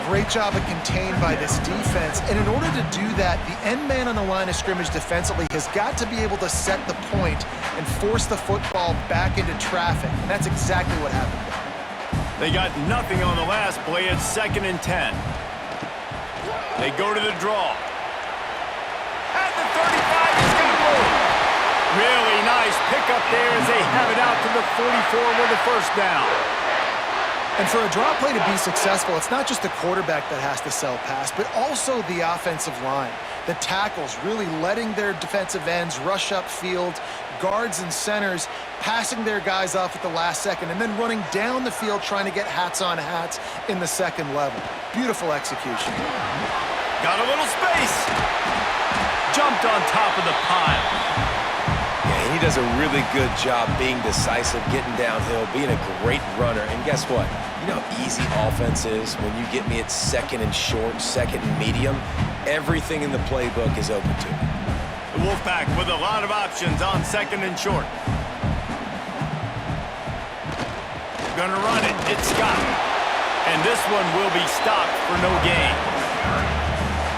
Great job of contained by this defense. And in order to do that, the end man on the line of scrimmage defensively has got to be able to set the point and force the football back into traffic. And that's exactly what happened there.
They got nothing on the last play. It's 2nd and 10. They go to the draw. At the 35, he's going to move. Really nice pickup there as they have it out to the 44 with a first down.
And for a draw play to be successful, it's not just the quarterback that has to sell pass, but also the offensive line. The tackles really letting their defensive ends rush upfield, guards and centers passing their guys off at the last second, and then running down the field trying to get hats on hats in the second level. Beautiful execution.
Got a little space. Jumped on top of the pile.
Yeah, he does a really good job being decisive, getting downhill, being a great runner. And guess what? You know how easy offense is when you get me at 2nd and short, 2nd and medium. Everything in the playbook is open to me.
The Wolfpack with a lot of options on 2nd and short. Gonna run it. It's Scott. And this one will be stopped for no gain.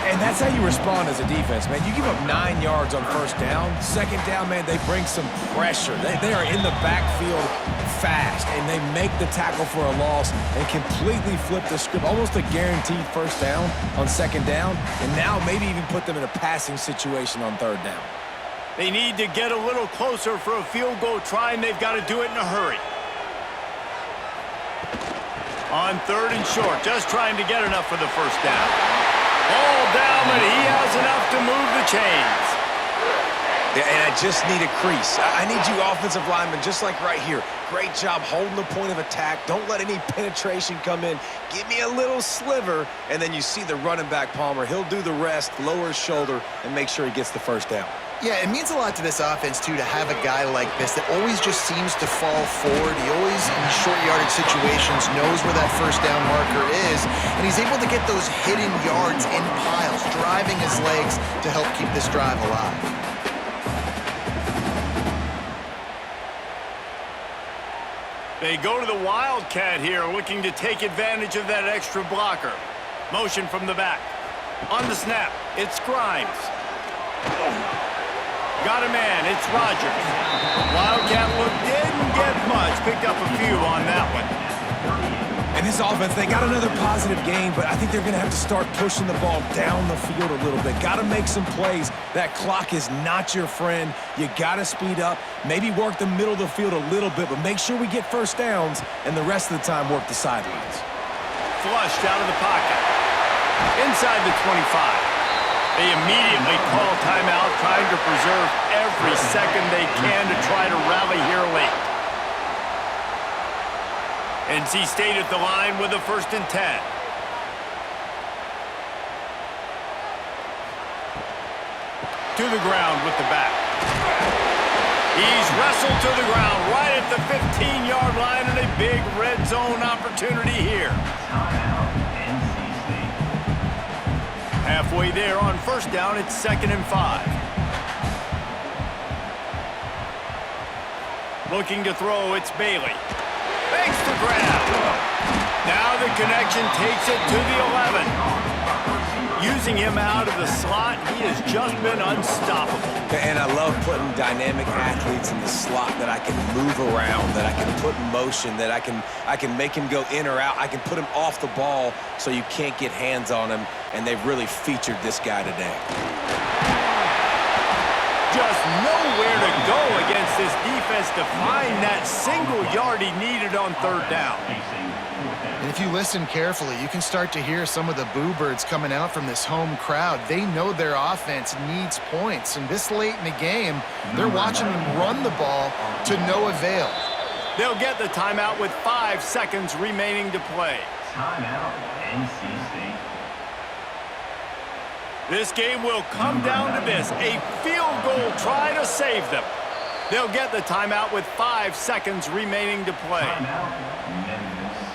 And that's how you respond as a defense, man. You give up 9 yards on first down. 2nd down, man, they bring some pressure. They are in the backfield fast, and they make the tackle for a loss and completely flip the script. Almost a guaranteed first down on 2nd down, and now maybe even put them in a passing situation on 3rd down.
They need to get a little closer for a field goal try, and they've got to do it in a hurry. On 3rd and short, just trying to get enough for the first down. All down, but he has enough to move the chains.
Yeah, and I just need a crease. I need you offensive linemen, just like right here. Great job holding the point of attack. Don't let any penetration come in. Give me a little sliver, and then you see the running back, Palmer. He'll do the rest, lower his shoulder, and make sure he gets the first down.
Yeah, it means a lot to this offense, too, to have a guy like this that always just seems to fall forward. He always, in short yardage situations, knows where that first down marker is, and he's able to get those hidden yards in piles, driving his legs to help keep this drive alive.
They go to the Wildcat here, looking to take advantage of that extra blocker. Motion from the back. On the snap, it's Grimes. Got a man, it's Rogers. Wildcat look didn't get much, picked up a few on that one.
And this offense, they got another positive game, but I think they're going to have to start pushing the ball down the field a little bit. Got to make some plays. That clock is not your friend. You got to speed up, maybe work the middle of the field a little bit, but make sure we get first downs, and the rest of the time work the sidelines.
Flushed out of the pocket. Inside the 25. They immediately call timeout, trying to preserve every second they can to try to rally here late. NC State at the line with a 1st and 10. To the ground with the back. He's wrestled to the ground right at the 15-yard line, and a big red zone opportunity here. Halfway there on first down, it's 2nd and 5. Looking to throw, it's Bailey. Makes the grab. Now the connection takes it to the 11. Using him out of the slot, he has just been unstoppable.
And I love putting dynamic athletes in the slot that I can move around, that I can put in motion, that I can make him go in or out. I can put him off the ball so you can't get hands on him, and they've really featured this guy today.
Just nowhere to go against this defense to find that single yard he needed on 3rd down.
And if you listen carefully, you can start to hear some of the boo birds coming out from this home crowd. They know their offense needs points, and this late in the game, they're watching them run the ball to no avail.
They'll get the timeout with 5 seconds remaining to play.
Timeout, NC State.
This game will come down to this, a field goal try to save them. They'll get the timeout with 5 seconds remaining to play.
Timeout, Memphis.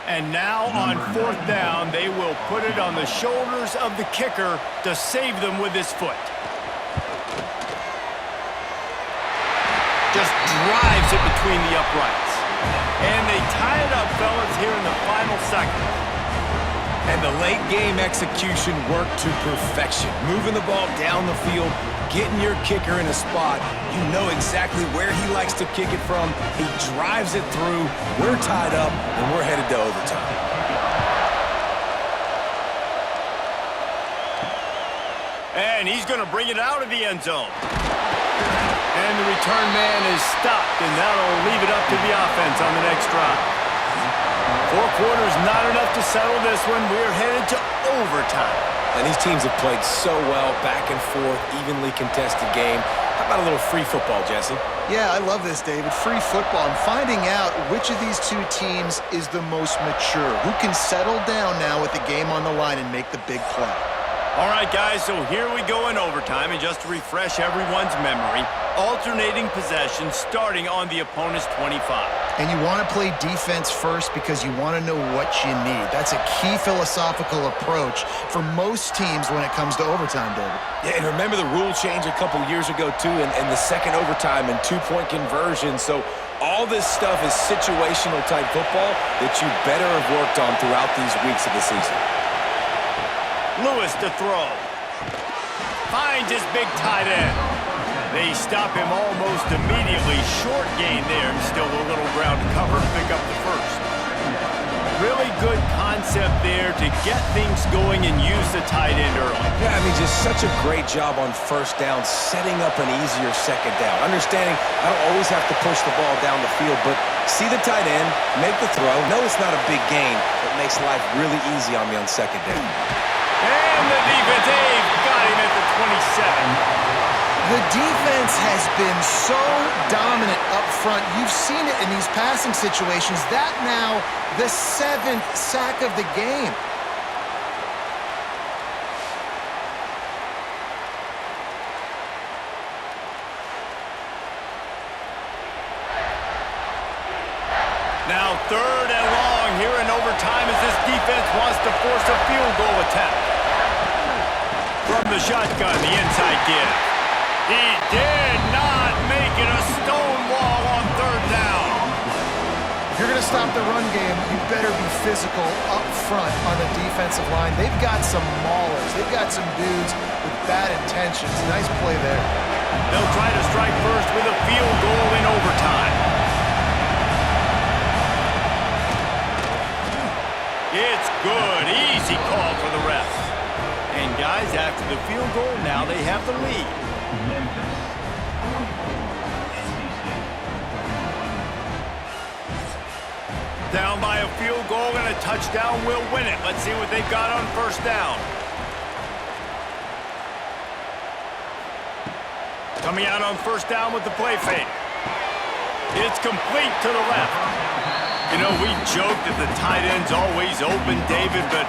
And now on 4th down, they will put it on the shoulders of the kicker to save them with his foot. Just drives it between the uprights. And they tie it up, fellas, here in the final seconds.
And the late game execution worked to perfection. Moving the ball down the field, getting your kicker in a spot. You know exactly where he likes to kick it from. He drives it through. We're tied up, and we're headed to overtime.
And he's going to bring it out of the end zone. And the return man is stopped, and that'll leave it up to the offense on the next drive. 4 quarters not enough to settle this one. We're headed to overtime.
And these teams have played so well, back and forth, evenly contested game. How about a little free football, Jesse?
Yeah, I love this, David. Free football. I'm finding out which of these two teams is the most mature. Who can settle down now with the game on the line and make the big play?
All right, guys, so here we go in overtime, and just to refresh everyone's memory, alternating possession starting on the opponent's 25.
And you want to play defense first because you want to know what you need. That's a key philosophical approach for most teams when it comes to overtime, David.
Yeah, and remember the rule change a couple years ago, too, and the second overtime and 2-point conversion. So all this stuff is situational type football that you better have worked on throughout these weeks of the season.
Lewis to throw. Finds his big tight end. They stop him almost immediately. Short gain there, and still a little ground to cover to pick up the first. Really good concept there to get things going and use the tight end early.
Yeah, I mean, just such a great job on first down, setting up an easier second down. Understanding I don't always have to push the ball down the field, but see the tight end, make the throw. No, it's not a big gain, but makes life really easy on me on second down.
And the defense, Dave, got him at the 27.
The defense has been so dominant up front. You've seen it in these passing situations. That now the 7th sack of the game.
Now 3rd and long here in overtime as this defense wants to force a field goal attempt. From the shotgun, the inside give. He did not make it a stone wall on 3rd down.
If you're going to stop the run game, you better be physical up front on the defensive line. They've got some maulers. They've got some dudes with bad intentions. Nice play there.
They'll try to strike first with a field goal in overtime. It's good. Easy call for the refs. And guys, after the field goal, now they have the lead.
Memphis.
Down by a field goal and a touchdown will win it. Let's see what they've got on first down. Coming out on first down with the play fake. It's complete to the left. You know, we joke that the tight end's always open, David, but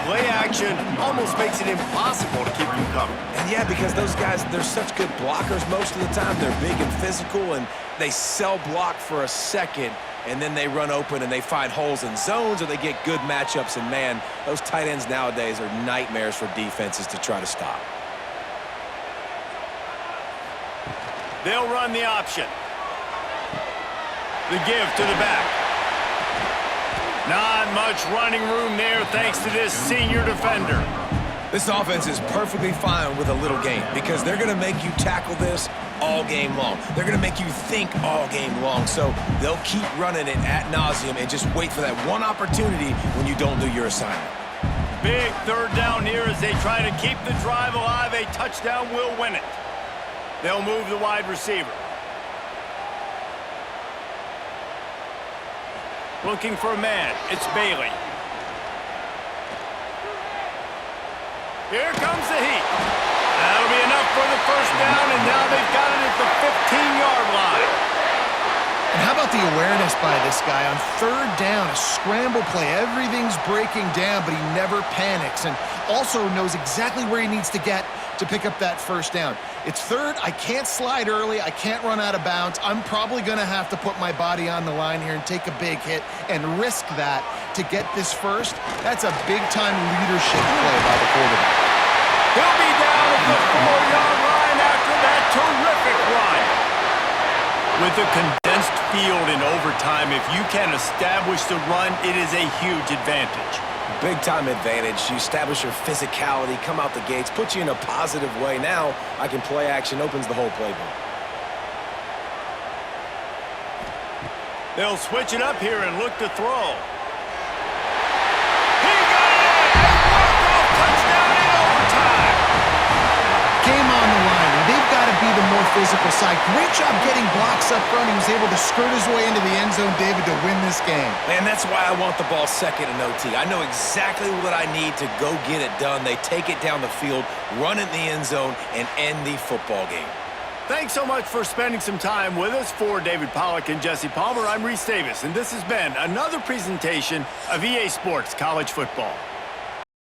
play action almost makes it impossible to keep them covered.
And yeah, because those guys, they're such good blockers most of the time. They're big and physical, and they sell block for a second, and then they run open and they find holes in zones, or they get good matchups. And man, those tight ends nowadays are nightmares for defenses to try to stop.
They'll run the option. The give to the back. Not much running room there thanks to this senior defender.
This offense is perfectly fine with a little game because they're going to make you tackle this all game long. They're going to make you think all game long. So they'll keep running it ad nauseum and just wait for that one opportunity when you don't do your assignment.
Big 3rd down here as they try to keep the drive alive. A touchdown will win it. They'll move the wide receiver. Looking for a man. It's Bailey. Here comes the heat. That'll be enough for the first down, and now they've got it at the 15-yard line.
And how about the awareness by this guy on 3rd down, a scramble play. Everything's breaking down, but he never panics and also knows exactly where he needs to get to pick up that first down. It's 3rd. I can't slide early. I can't run out of bounds. I'm probably going to have to put my body on the line here and take a big hit and risk that to get this first. That's a big-time leadership play by the quarterback.
He'll be down at the 4-yard line after that terrific run. With a condensed field in overtime. If you can establish the run, it is a huge advantage.
Big-time advantage. You establish your physicality, come out the gates, put you in a positive way. Now I can play action, opens the whole playbook.
They'll switch it up here and look to throw. He got it! A walk-off touchdown in overtime!
Game on the line, and they've got to be the more physical side. Great job getting blocks up front. He was able to skirt his way into the end zone, David, to win this game.
Man, that's why I want the ball second in OT. I know exactly what I need to go get it done. They take it down the field, run it in the end zone, and end the football game.
Thanks so much for spending some time with us. For David Pollack and Jesse Palmer, I'm Reese Davis, and this has been another presentation of EA Sports College Football.